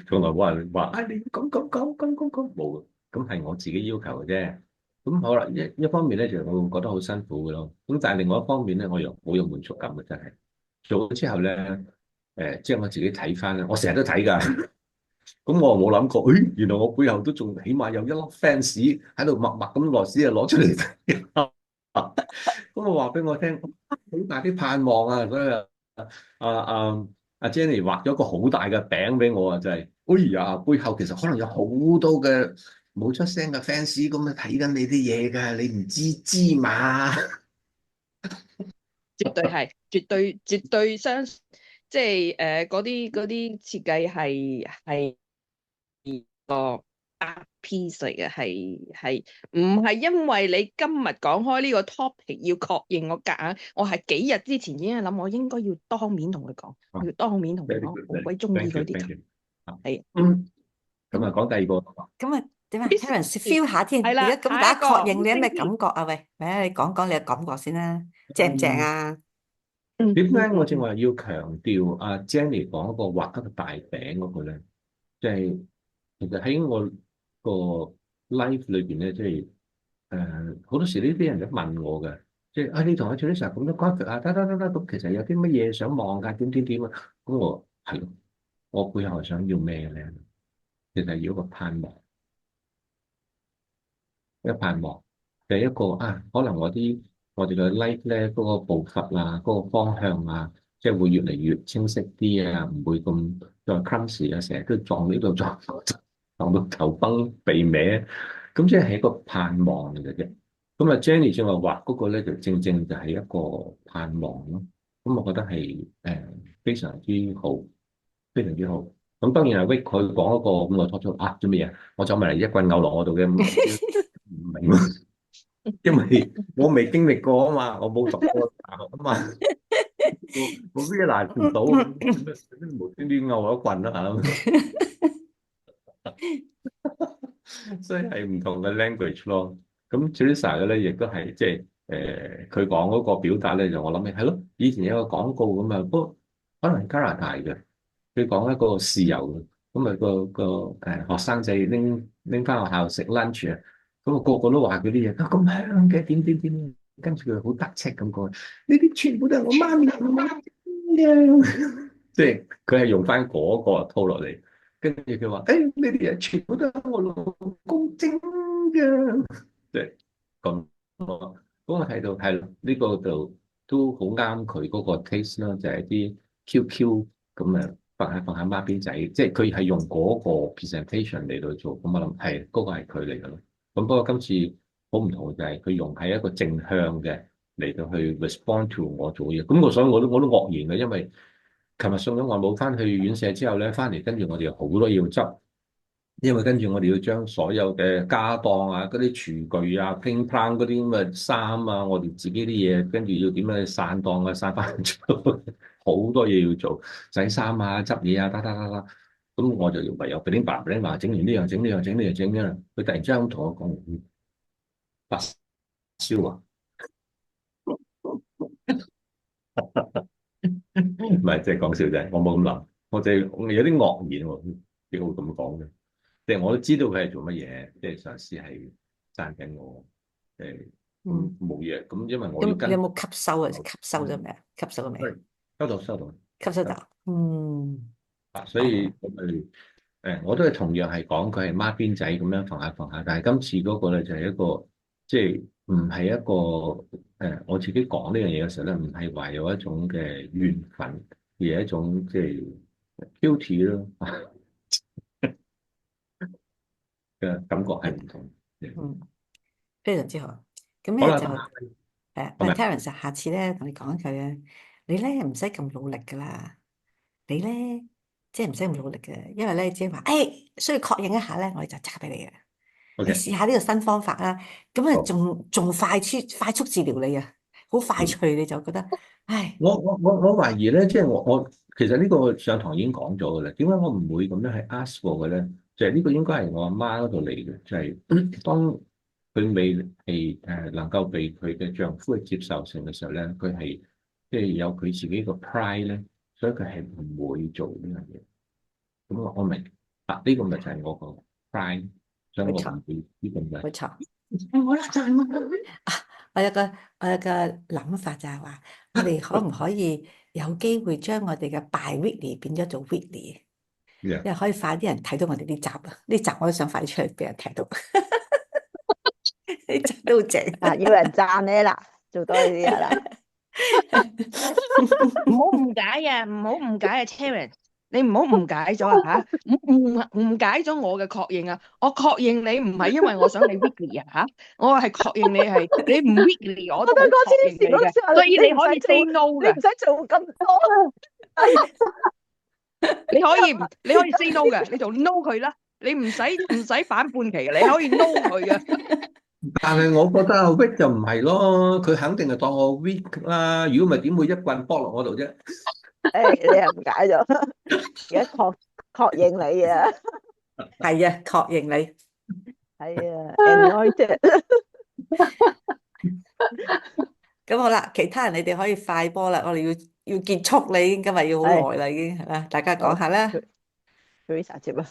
從來冇人話你要咁冇嘅，咁係我自己要求嘅啫。咁好啦，一方面咧就我會覺得好辛苦嘅咯。咁但係另外一方面咧，我又好有滿足感嘅，真係做咗之後咧，即係我自己睇翻咧，我成日都睇㗎。咁我冇諗過，誒，原來我背後都仲起碼有一粒 fans 喺度默默咁攞紙啊攞出嚟睇。咁我話俾我聽，好大啲盼望啊！所以阿 Jenny 畫咗個好大嘅餅俾我啊，就係，哎呀，背後其實可能有好多嘅冇出聲嘅 fans 咁樣睇緊你啲嘢㗎，你唔知嘛？絕對係，絕對相，即係嗰啲設計係個 art piece 嚟嘅，係唔係因為你今日講開呢個 topic 要確認我夾硬，我係幾日之前已經諗我應該要當面同佢講，我要當面同佢講，好鬼中意佢啲，係。咁啊，講第二個。咁啊，點啊？Terence feel 下先，係啦而家咁大家確認你有咩感覺啊？喂，你講講你嘅感覺先啦，正唔正啊？點解我正話要強調阿 Jenny 講嗰個畫一個大餅嗰個咧？即係其實喺我個 life 裏邊咧，即係好多時呢啲人都問我嘅，即係你同阿 Teresa 咁多 graphic 啊，得，咁其實有啲乜嘢想望㗎？點啊？咁我係咯，我背後想要咩咧？其實要一個盼望，一個盼望就係一個可能我哋嘅 life 咧嗰個步伐啊，嗰個方向啊，即係會越嚟越清晰啲啊，唔會咁再 clumsy 啊，成日都撞呢度撞到頭崩鼻歪，咁即係一個盼望嚟嘅啫。咁啊，Jenny 正話畫嗰個咧，就正正就係一個盼望咯。咁我覺得係非常之好，非常之好。咁當然係 Vic 佢講嗰個，咁我拖出做咩嘢？我走埋嚟一棍拗落我度嘅，唔明咯。因為我未經歷過啊嘛，我冇讀過大學啊嘛，我邊難唔到，無端端拗我一棍啦所以係唔同嘅 language 咯。咁 Teresa 嘅咧，亦都係即係佢講嗰個表達咧，就我諗起係咯，以前有個廣告咁啊，不過可能加拿大嘅，佢講一個豉油嘅，咁啊個學生仔拎翻學校食 lunch 啊，咁啊個個都話佢啲嘢咁香嘅，點，跟住佢好得戚咁講，呢啲全部都係我媽咪嘅，即係佢係用翻嗰個套落嚟。跟住佢話：呢啲嘢全部都係我老公整嘅，即係咁咯。咁我睇到係呢個就都好啱佢嗰個 taste 啦，就係啲 QQ 咁啊，放下孖辮仔，即係佢係用嗰個 presentation 嚟到做。咁我諗係嗰個係佢嚟嘅咯。咁不過今次好唔同嘅就係佢用係一個正向嘅嚟到去 respond to 我做嘢。咁所以我都愕然嘅，因為琴日送咗外母翻去院舍之後咧，翻嚟跟住我哋有好多要執，因為跟住我哋要將所有嘅家當啊、嗰啲廚具啊、乒乓嗰啲咁嘅衫啊、我哋自己啲嘢，跟住要點樣去散檔啊、散翻出，好多嘢要做，洗衫啊、執嘢啊，得，咁我就唯有俾啲爸爸整完呢樣整呢樣整呢樣整呢樣，佢突然之間同我講發燒啊！唔係，即係講笑啫，我冇咁諗，我就有啲愕然喎，點會咁講嘅？即係我都知道佢係做乜嘢，即係上司係讚緊我，冇嘢。咁因為我要跟，你有冇吸收啊？吸收咗未啊？吸收咗未？收到，吸收到。所以咁咪我都係同樣係講佢係孖辮仔咁樣放下，但係今次嗰個咧就係一個即係唔係一個我自己講呢樣嘢嘅時候咧，唔係話有一種嘅緣分，而係一種即係 guilty 咯嘅感覺係唔同。非常之好。咁好啦，咧就但 Terence 下次咧同你講佢咧，你咧唔使咁努力噶啦，你咧即係唔使咁努力嘅，因為咧只係話需要確認一下咧，我哋就揸俾你嘅。你試下呢個新方法啦，咁啊仲快速治療你啊，好快脆你就覺得，我懷疑咧，即係我其實呢個上堂已經講咗嘅啦。點解我唔會咁樣去 ask 過嘅咧？就係呢個應該係我阿媽嗰度嚟嘅，就係當佢未係能夠被佢嘅丈夫去接受成嘅時候咧，佢係即係有佢自己個 pride 咧，所以佢係唔會做呢樣嘢。咁我明呢個咪就係我個 pride，所以我唔會呢個嘅。冇錯。我啦就係問佢。我有個諗法就係話，我哋可唔可以有機會將我哋嘅 bi-weekly 變咗做 weekly， 因為可以快啲人睇到我哋呢集啊！呢集我都想快啲出嚟俾人睇到，呢集都好正要人讚你啦，做多啲嘢啦。唔好誤解啊，Terence，你唔好誤解咗啊嚇，誤解咗我嘅確認啊！我確認你唔係因為我想你 weekly 啊嚇，我係確認你唔 weekly，我都好確認你嘅，所以你可以 say no 嘅，你唔使做咁多。你可以 say no 嘅，你就 no 佢啦，你唔使反叛期嘅，你可以 no 佢嘅。但係我覺得阿 Vic 就唔係咯，佢肯定係當我 weak 啦。如果唔係點會一棍剝落我度啫？你又誤解咗，而家確認你啊，係啊，確認你。係啊，anointed。咁好啦，其他人你哋可以快波啦，我哋要結束啦，已經今日要好係耐啦，已經係嘛？大家講好下啦。 ，Teresa 接啦。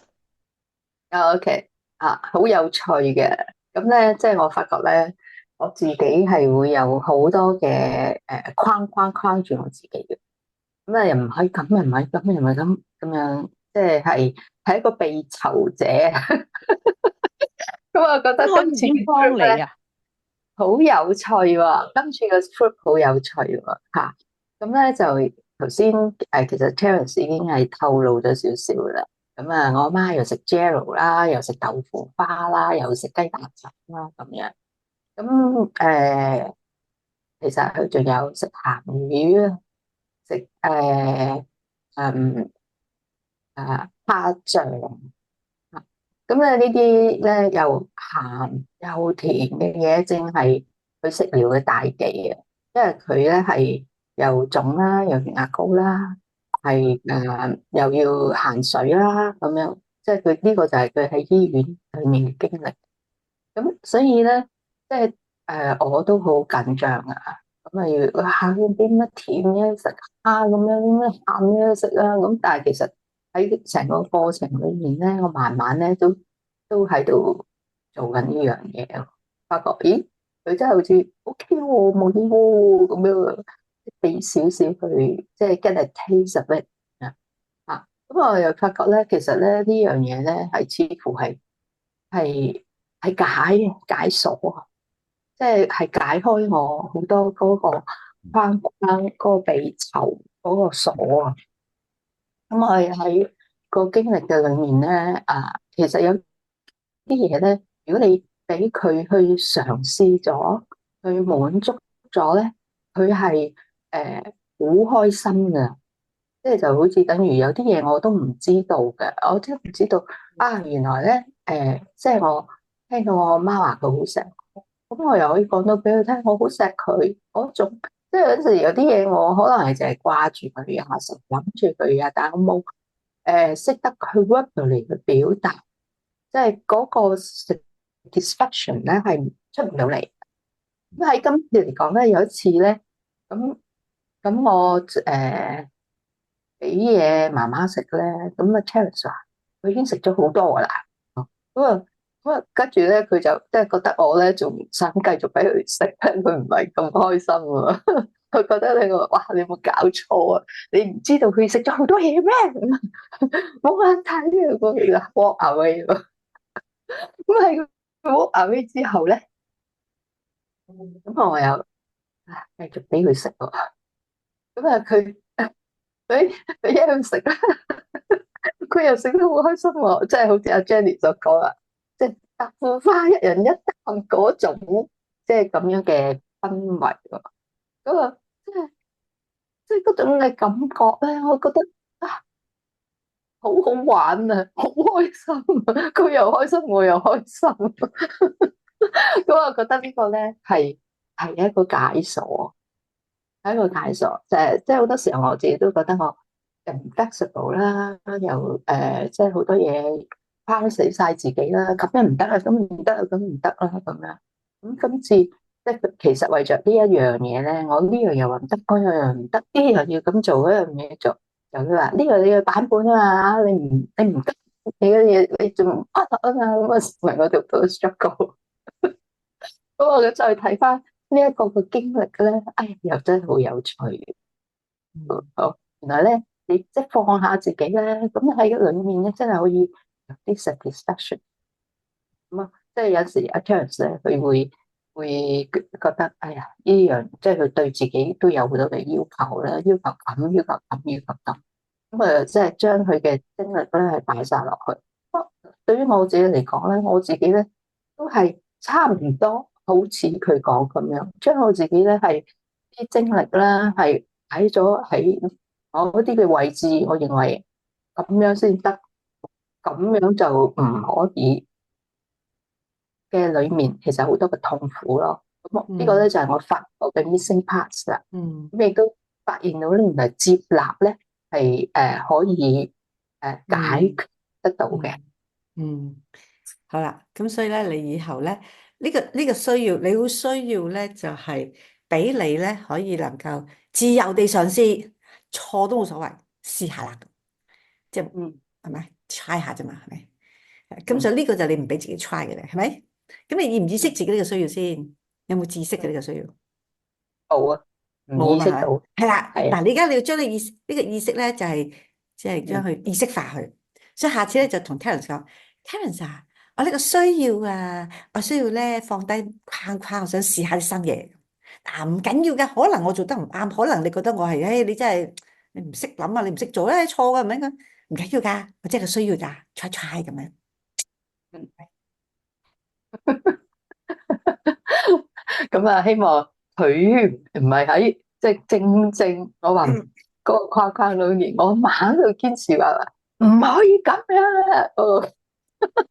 OK 好有趣嘅。咁咧，即係我發覺咧，我自己係會有好多嘅框住我自己嘅。咁啊，又唔可以咁，又唔可以咁，又唔係咁樣，即係一個被囚者。咁我覺得我已今次嘅經幫 group 咧你啊，好有趣喎，今次嘅 group 好有趣喎嚇。咁咧就頭先其實 Terence 已經係透露咗少少啦。咁啊，我阿媽又食 Jello 啦，又食豆腐花啦，又食雞蛋仔啦咁樣。咁其實佢仲有食鹹魚啊，食蝦醬。咁咧呢啲咧又鹹又甜嘅嘢，正係佢食療嘅大忌啊！因為佢咧係又腫啦，又血壓高啦，係又要行水啦，咁樣即係佢呢個就係佢喺醫院裏面嘅經歷。咁所以咧，即係我都好緊張啊！咁啊要啲乜甜嘅食蝦咁樣，啲乜鹹嘅食啊！咁但係其實喺成個過程裏面咧，我慢慢咧都喺度做緊呢樣嘢，發覺咦，佢真係好似 OK 喎，冇嘢喎咁樣，俾少少佢即係 get a taste of it 啊！咁我又發覺咧，其實咧呢樣嘢咧係似乎係解鎖啊，即係解開我好多嗰個框框嗰個被囚嗰個鎖啊！咁我喺個經歷嘅裏面咧，其實有啲嘢咧，如果你俾佢去嘗試咗，去滿足咗咧，佢係好開心噶，即係就好似等於有啲嘢我都唔知道嘅，我真唔知道啊，原來咧即係我聽到我阿媽話佢好錫我，咁我又可以講到俾佢聽，我好錫佢嗰種，即係有時有啲嘢我可能係淨係掛住佢啊，成日諗住佢啊，但係我冇識得去 verbally 去表達。即係嗰個 satisfaction 咧係出唔到嚟。咁喺今次嚟講咧，有一次咧，咁我俾嘢媽媽食咧，咁啊 Terence 話佢已經食咗好多噶啦。跟住咧佢就即係覺得我咧仲想繼續俾佢食，佢唔係咁開心啊。佢覺得你話哇，你有冇搞錯啊？你唔知道佢食咗好多嘢咩？冇眼睇啊！佢就 walk away 咯。咁喺佢 walk away 之後咧，咁我又繼續俾佢食喎。咁佢一路食啦，佢又食得好開心喎，即係好似阿 Jenny 所講啦，即係豆腐花一人一啖嗰種，即係咁樣嘅氛圍喎。咁啊，即係嗰種嘅感覺咧，我覺得好好玩啊，好開心啊！佢又開心，我又開心。咁我覺得呢個咧係一個解鎖，係一個解鎖。即係好多時候我自己都覺得我唔 flexible 啦，又即係好多嘢框死晒自己啦，咁樣唔得啊，咁唔得啊，咁唔得啦，咁樣。咁今次即係其實為着呢一樣嘢咧，我呢樣又話唔得，嗰樣又唔得，呢樣要咁做，嗰樣嘢做，就佢話呢個你嘅版本啊嘛，你唔得，你嘅嘢你仲啊咁啊，成為我條 struggle。咁我再睇翻呢一個嘅經歷咧，哎，又真係好有趣嘅。好，原來咧，你即係放下自己咧，咁喺裏面咧，真係可以有啲 satisfaction。咁啊，即係有時阿 Terence 咧，佢會覺得，哎呀，呢樣即係佢對自己都有好多嘅要求啦，要求咁，要求咁，要求咁。咁啊，即係將佢嘅精力咧係擺晒落去。對於我自己嚟講咧，我自己咧都係差唔多，好似佢講咁樣，將我自己咧係啲精力啦，係擺咗喺我嗰啲嘅位置，我認為咁樣先得，咁樣就唔可以嘅裏面，其實好多嘅痛苦咯。咁呢個咧就係我發覺嘅 missing parts 啦。咁亦都發現到咧，原來接納咧係可以解決得到嘅。好啦，咁所以咧，你以後咧呢個需要，你好需要咧，就係俾你咧可以能夠自由地嘗試，錯都冇所謂，試下啦，即係嗯係咪 try 下啫嘛，係咪？咁嗯所以呢個就你唔俾自己 try 嘅咧，係咪？咁你意唔意識自己呢個需要先？有冇知識嘅呢個需要？冇啊，唔冇啊嘛，係咪？意識到，係啦，係啊，嗱，你而家你要將你呢個意識咧，就係即係將佢意識化去。所以下次咧就同 Terence 講，Terence 啊，我呢個需要啊，我需要咧放低框框，我想試下啲新嘢。嗱，唔緊要㗎，可能我做得唔啱，可能你覺得我係，你真係你唔識諗啊，你唔識做咧，錯㗎，係咪咁？唔緊要㗎，我真係個需要㗎，try try 咁樣。咁啊，希望佢唔係喺即係正正我話嗰個框框裏面，我猛喺度堅持話唔可以咁樣啊！哦，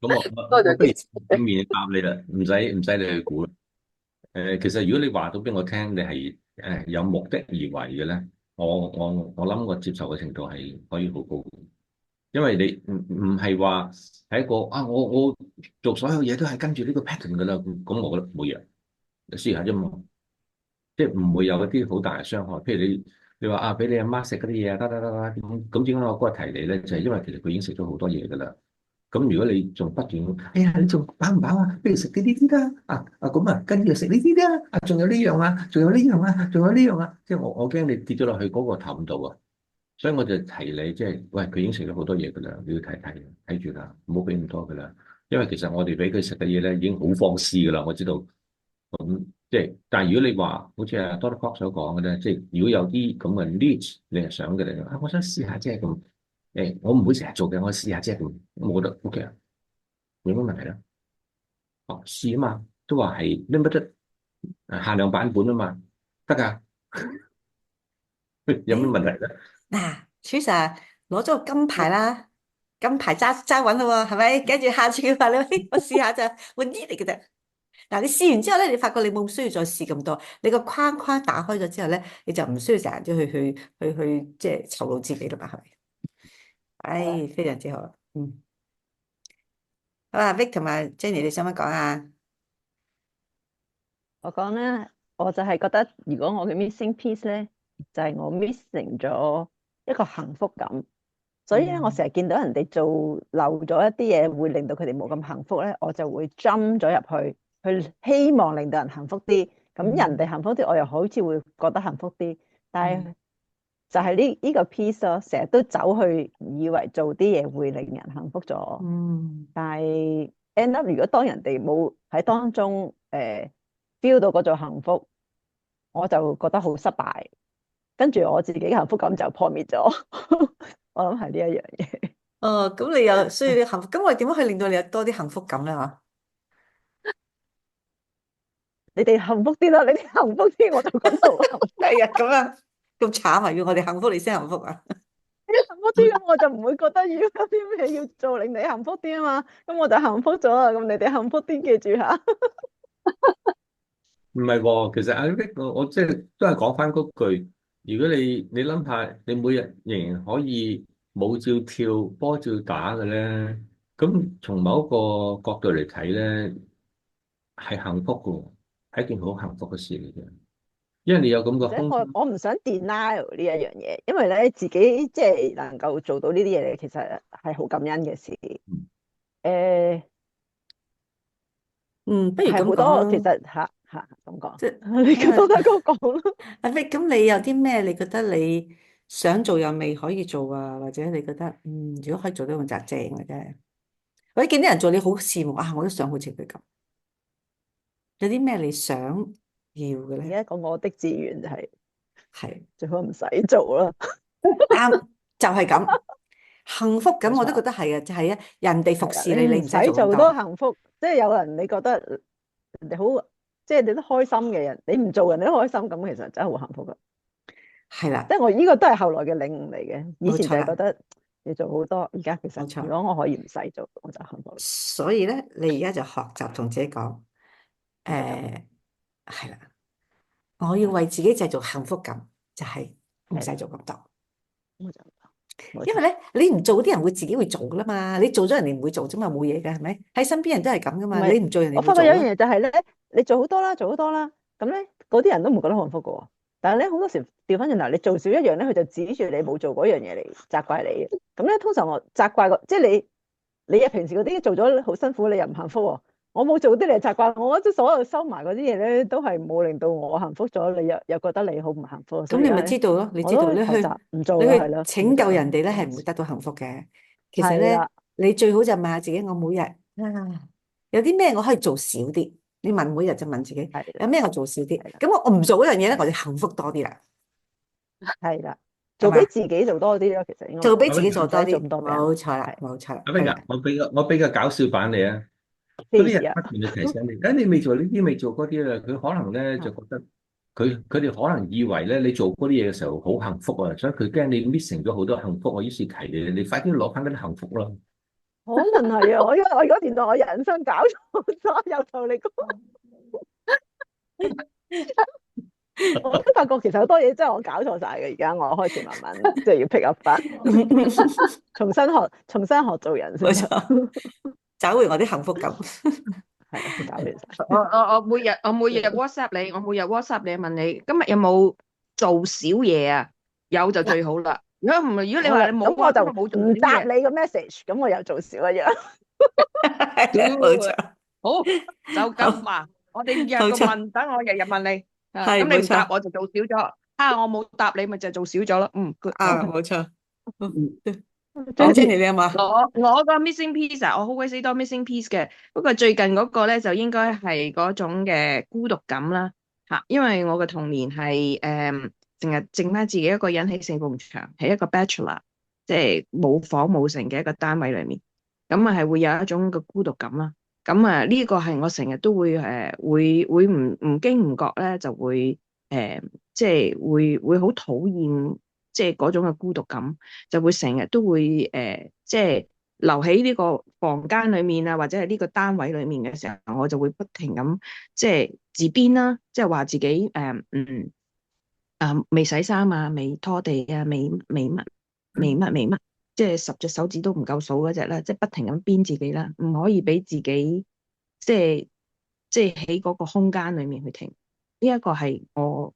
咁我不如多咗堅持。正面答你啦，唔使你去估啦。其實如果你話到俾我聽，你係有目的而為嘅咧，我諗我接受嘅程度係可以好高嘅，因為你唔係話係一個我做所有嘢都係跟住呢個 pattern 噶啦，咁我覺得冇嘢，你試下啫嘛，即係唔會有一啲好大嘅傷害。譬如你話俾你阿媽食嗰啲嘢啊，得得得得咁點解我嗰日提你咧？就係因為其實佢已經食咗好多嘢噶啦。咁如果你仲不斷，哎呀，你仲飽唔飽啊？不如食呢啲啦，咁啊，跟住食呢啲啦，仲有呢樣啊，仲有呢樣啊，仲有呢樣啊，即係我驚你跌咗落去嗰個氹度啊，所以我就提你，即係喂，佢已經食咗好多嘢噶啦，你要睇住啦，唔好俾咁多噶啦，因為其實我哋俾佢食嘅嘢咧已經好放肆噶啦，我知道，咁即係，但係如果你話好似阿 Doctor Fox 所講嘅咧，即係如果有啲咁嘅 needs，你係想嘅嚟，我想試下即係咁。我唔會成日做嘅，我試下啫咁，我覺得 OK 啊，冇乜問題啦。試啊嘛，都話係 limited 限量版本啊嘛，得㗎，有咩問題咧？嗱，Teresa 攞咗個金牌啦，金牌揸穩啦喎，係咪？跟住下次佢話你，我試下咋，我呢嚟嘅啫。嗱，你試完之後咧，你發覺你冇需要再試咁多，你個框框打開咗之後咧，你就唔需要成日都去即係酬勞自己啦嘛，係咪？唉，非常之好，嗯。好啊，Vic 同埋 Jenny，你想乜講啊？我講咧，我就係覺得，如果我嘅 missing piece 咧，就係我 missing 咗一個幸福感。所以咧，我成日見到人哋做漏咗一啲嘢，會令到佢哋冇咁幸福咧，我就會 jump 咗入去希望令到人幸福啲。咁人哋幸福啲，我又好似會覺得幸福啲。但係就係呢個 piece 咯，成日都走去以為做啲嘢會令人幸福咗。但係 end up 如果當人哋冇喺當中feel 到嗰種幸福，我就覺得好失敗，跟住我自己嘅幸福感就破滅咗。我諗係呢一樣嘢。哦，咁你又需要啲幸福，咁我哋點樣去令到你有多啲幸福感咧？嚇？你哋幸福啲啦，你哋幸福啲，我就覺得好幸福。係啊，咁啊，咁慘啊，要我哋幸福你先幸福啊？你幸福啲咁，我就唔會覺得要有啲咩要做令你幸福啲啊嘛。咁我就幸福咗啦。咁你哋幸福啲，記住下。唔係喎，其實阿 Vic，我即係都係講翻嗰句，如果你諗下，你每日仍然可以舞照跳、波照打嘅咧，咁從某一個角度嚟睇咧，係幸福嘅喎，係一件好幸福嘅事嚟嘅，因為你有咁而且嘅空間。我唔想 denial 呢一樣嘢，因為咧自己即係能夠做到呢啲嘢咧，其實係好感恩嘅事。誒不如咁係好多，其講啦，實嚇咁講，即係你咁多得我講啦。阿 Vic，咁你有啲咩？你覺得你想做又未可以做啊？或者你覺得如果可以做到咁就正嘅啫。或者見啲人做你好羨慕啊，我都想好似佢咁。有啲咩你想要嘅而咧？家講我的志願就係係最好唔使做啦。啱，就係咁。幸福感我都冇錯，覺得係啊，就係啊，人哋服係啦，侍你，你你唔唔使做咁使做都多。幸福，即係有人你覺得人哋好，即係你都開心嘅人，你唔做人哋都開心，咁其實真係好幸福噶。係啦，即係我呢個都係後來嘅領悟嚟嘅，以前冇錯啦，就係覺得你做好多，而家其實冇錯。如果我可以唔使做，我就幸福啦。所以咧，你而家就學習同自己講，就係咁，係啦，我要為自己製造幸福感，就係唔係啦，使做咁多。我就冇錯因為咧你唔做啲人會自己會做噶啦嘛，你做咗人哋唔會做啫嘛，冇嘢㗎係咪？喺身邊人都係咁噶嘛，唔係你唔做人哋我發覺有一會做咯。樣嘢就係咧，你做好多啦，做好多啦，咁咧嗰啲人都唔覺得幸福噶喎。但係咧好多時調翻轉頭，你做少一樣咧，佢就指住你冇做嗰樣嘢嚟責怪你嘅。咁咧通常我責怪個，即係你平時嗰啲做咗好辛苦，你又唔幸福喎。我冇做啲嚟責怪我，即係所有收埋嗰啲嘢咧，都係冇令到我幸福咗，你又覺得你好唔幸福。咁你咪所以而家咧知道咯，你我知道你去都學習唔做你啦，係咯，去拯唔做啦。救人哋咧係唔會得到幸福嘅。其實咧係啦，你最好就問下自己，我每日有啲咩我可以做少啲？你問每日就問自己係啦，有咩我做少啲？係啦，咁我唔做嗰樣嘢咧，我就幸福多啲啦，係啦，係嘛？做俾自己做多啲咯，其實應該做俾講自己做多唔使做啲，咁多俾人。冇錯啦，係冇錯啦，阿 Vika，係啦，我俾個搞笑版你啊！嗰啲人咩意思啊？不斷地提醒你，你未做呢啲，未做嗰啲啦，佢可能咧就覺得佢哋可能以為咧你做嗰啲嘢嘅時候好幸福啊，所以佢驚你 missing 咗好多幸福，我於是提你快啲攞翻嗰啲幸福啦。可能係啊！我而家原來我人生搞錯咗，由頭嚟講，我都發覺其實好多嘢真係我搞錯晒嘅。而家我開始慢慢即係要 pick up 翻，重新學做人先冇錯，找回我啲幸福感。係啦，搞亂晒。我每日 WhatsApp 你，我每日 WhatsApp 你問你今日有冇做少嘢啊？有就最好啦。如果唔係，如果你話你冇啊，咁我就今日冇做唔少嘢，答你個 message，咁我又做少一樣。冇錯，好就咁話。我哋約冇錯，個問，等我日日問你。係冇咁你唔答錯，我就做少咗。我冇答你，咪就做少咗咯。good，啊， OK。冇錯。最Jenny，你有冇？我個 missing piece 我好鬼死多 missing piece 嘅，不過最近嗰個咧就應該係嗰種嘅孤獨感啦，因為我嘅童年係成日剩翻自己一個人喺四埲牆，喺一個 bachelor，即係冇房冇城嘅一個單位裏面，咁係會有一種嘅孤獨感啦。咁呢個係我成日都會會唔經唔覺咧就會即係會好討厭，即係嗰種嘅孤獨感。就會成日都會即係留喺呢個房間裏面啊，或者係呢個單位裏面嘅時候，我就會不停咁即係自編啦，即係話自己未洗衫啊，未拖地啊，未乜，即係10隻手指都唔夠數嗰隻啦，即係不停咁編自己啦，唔可以俾自己即係喺嗰個空間裏面去停。呢一個係我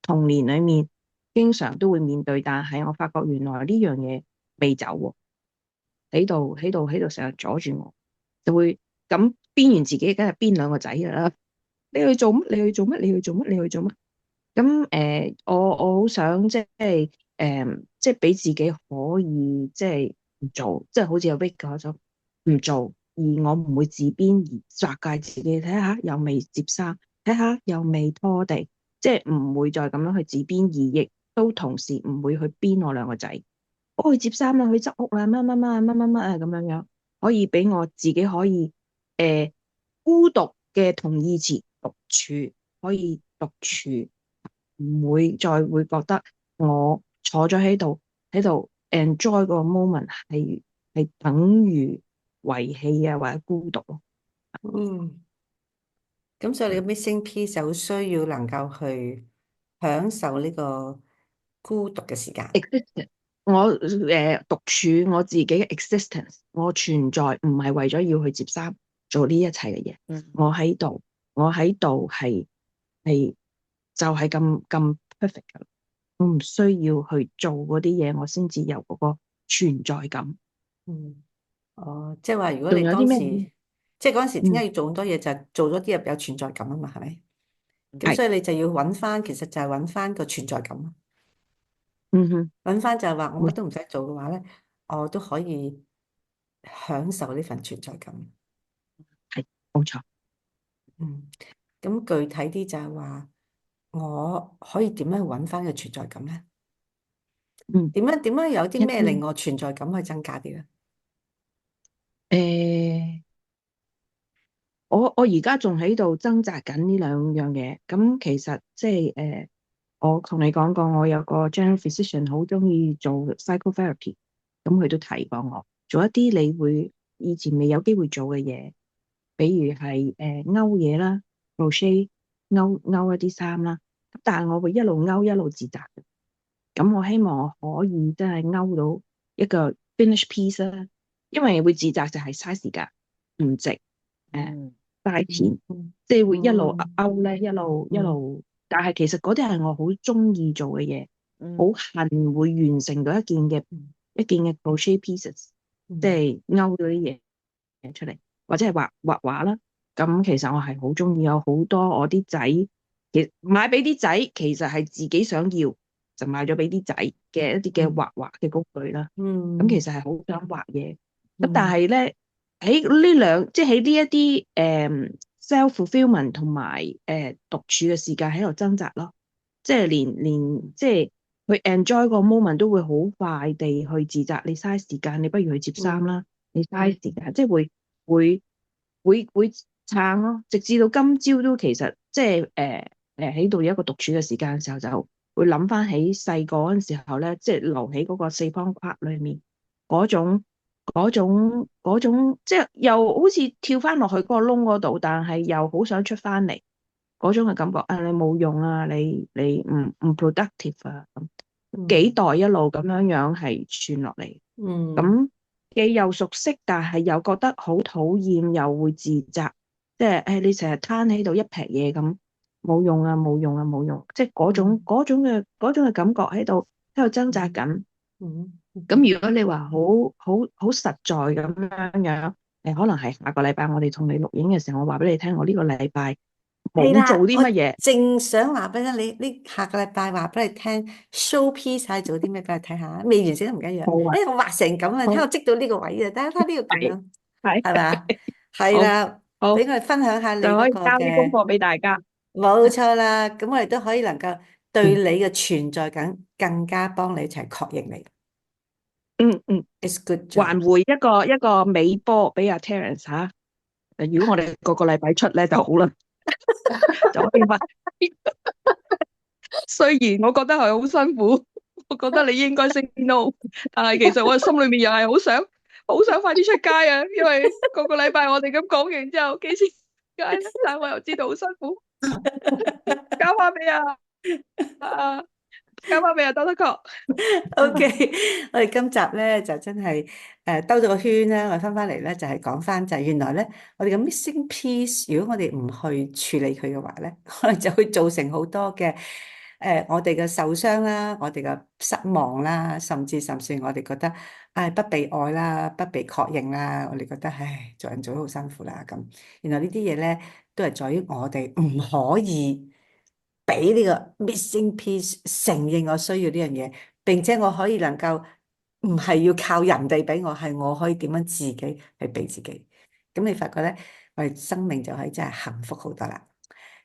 童年裏面經常都會面對，但係我發覺原來呢樣嘢未走喎，喺度成日阻住我，就會咁編完自己，梗係編兩個仔㗎啦。你去做乜？你去做乜？你去做乜？你去做乜？咁我好想即係俾自己可以即係唔做，即係好似阿 Vic 嗰種唔做，而我唔會自編而責怪自己。睇下又未摺衫，睇下又未拖地，即係唔會再咁樣去自編，而亦都同時唔會去編我兩個仔。我去摺衫啦，去執屋啦，乜啊咁樣，可以俾我自己可以孤獨嘅同義詞獨處，可以獨處。唔會再會覺得我坐咗喺度 enjoy 個 moment 係等於遺棄啊或者孤獨咯。咁所以你嘅 missing piece 就好需要能夠去享受呢個孤獨嘅時間。existence，我獨處我自己嘅 existence，我存在唔係為咗要去接衫做呢一切嘅嘢。我喺度係就係咁 perfect 噶，我唔需要去做嗰啲嘢，我先至有嗰個存在感。即係話如果你仲有啲咩？當時，即係嗰陣時點解要做咁多嘢，就係做咗啲有存在感啊嘛，係咪？咁係所以你就要揾翻，其實就係揾翻個存在感。哼，揾翻就係話我乜都唔使做嘅話咧，我都可以享受呢份存在感。係冇錯。咁具體啲就係話，我可以點樣去揾翻個存在感咧？點樣有啲咩令我存在感去增加啲咧？我而家仲喺度掙扎緊呢兩樣嘢。咁其實即係我同你講過，我有個 general physician 好中意做 psychotherapy，咁佢都提過我做一啲你會以前未有機會做嘅嘢，比如係勾嘢啦 crochet 勾一啲衫啦。但係我會一路勾一路自責嘅。咁我希望我可以真係勾到一個 finish piece 啦，因為會自責就係嘥時間，唔值，嘥錢，即係會一路勾咧，一路，但係其實嗰啲係我好中意做嘅嘢，好恨會完成到一件嘅crochet pieces，即係勾咗啲嘢出嚟，或者係畫畫啦。咁其實我係好中意，有好多我啲仔，其實買俾啲仔，其實係自己想要，就買咗俾啲仔嘅一啲嘅畫畫嘅工具啦。咁其實係好想畫嘢，咁但係咧喺呢兩，即係喺呢一啲self fulfillment 同埋獨處嘅時間喺度掙扎咯，即係連即係去 enjoy 個 moment 都會好快地去自責，你嘥時間，你不如去接衫啦，你嘥時間，即係會撐咯，直至到今朝都其實即係喺度有一個獨處嘅時間嘅時候，就會諗翻起細個嗰陣時候咧，即係留喺嗰個四方框裏面嗰種，即係又好似跳翻落去嗰個窿嗰度，但係又好想出翻嚟嗰種嘅感覺。啊，你冇用啊，你唔 productive 啊，咁幾代一路咁樣係傳落嚟，咁既又熟悉，但係又覺得好討厭，又會自責。即係你成日攤喺度一撇嘢咁，冇用啊，冇用啊，冇用，即係嗰種嘅感覺喺度掙扎緊。咁如果你話好實在咁樣，可能係下個禮拜我哋同你錄影嘅時候，我話俾你聽，我呢個禮拜冇做啲乜嘢。正想話俾你，呢下個禮拜話俾你聽 show piece 係做啲咩俾你睇下，未完成都唔緊要。我畫成咁啊，睇我積到呢個位啊，睇下呢個咁樣，係嘛？係啦，俾我哋分享下你嗰個就可以交啲功課俾大家。冇錯啦，咁我哋都可以能夠對你嘅存在感更加幫你一齊確認你。It's good job。還回一個尾波俾阿 Terence 吓。如果我哋個禮拜出咧就好啦，就可以問。雖然我覺得係好辛苦，我覺得你應該 say no， 但係其實我心裏面又係好想快啲出街啊，因為個禮拜我哋咁講完之後，幾時出街咧？但係我又知道好辛苦，交翻俾多得確。OK，我哋今集咧就真係兜咗個圈咧，我哋翻嚟咧就係講翻就係原來咧我哋嘅 missing piece，如果我哋唔去處理佢嘅話咧，可能就會造成好多嘅我哋嘅受傷啦，我哋嘅失望啦，甚至我哋覺得不被愛啦，不被確認啦，我哋覺得唉做人做得好辛苦啦咁。原來呢啲嘢咧都係在於我哋唔可以俾呢個 missing piece 承認我需要呢樣嘢，並且我可以能夠唔係要靠人哋俾我，係我可以點樣自己去俾自己。咁你發覺咧，我哋生命就可以真係幸福好多啦。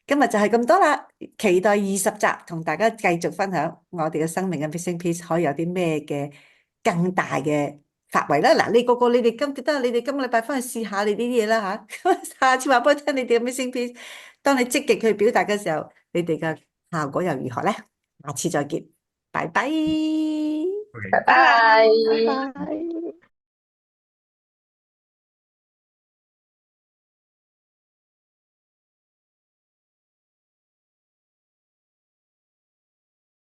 今日就係咁多啦，期待20集同大家繼續分享我哋嘅生命嘅 missing piece 可以有啲咩嘅更大嘅發圍啦。嗱，你哋今個禮拜翻去試下你啲嘢啦嚇，下次話俾我聽你哋嘅 missing piece。當你積極去表達嘅時候，你哋嘅效果又如何咧？下次再見，拜拜。拜拜。拜拜。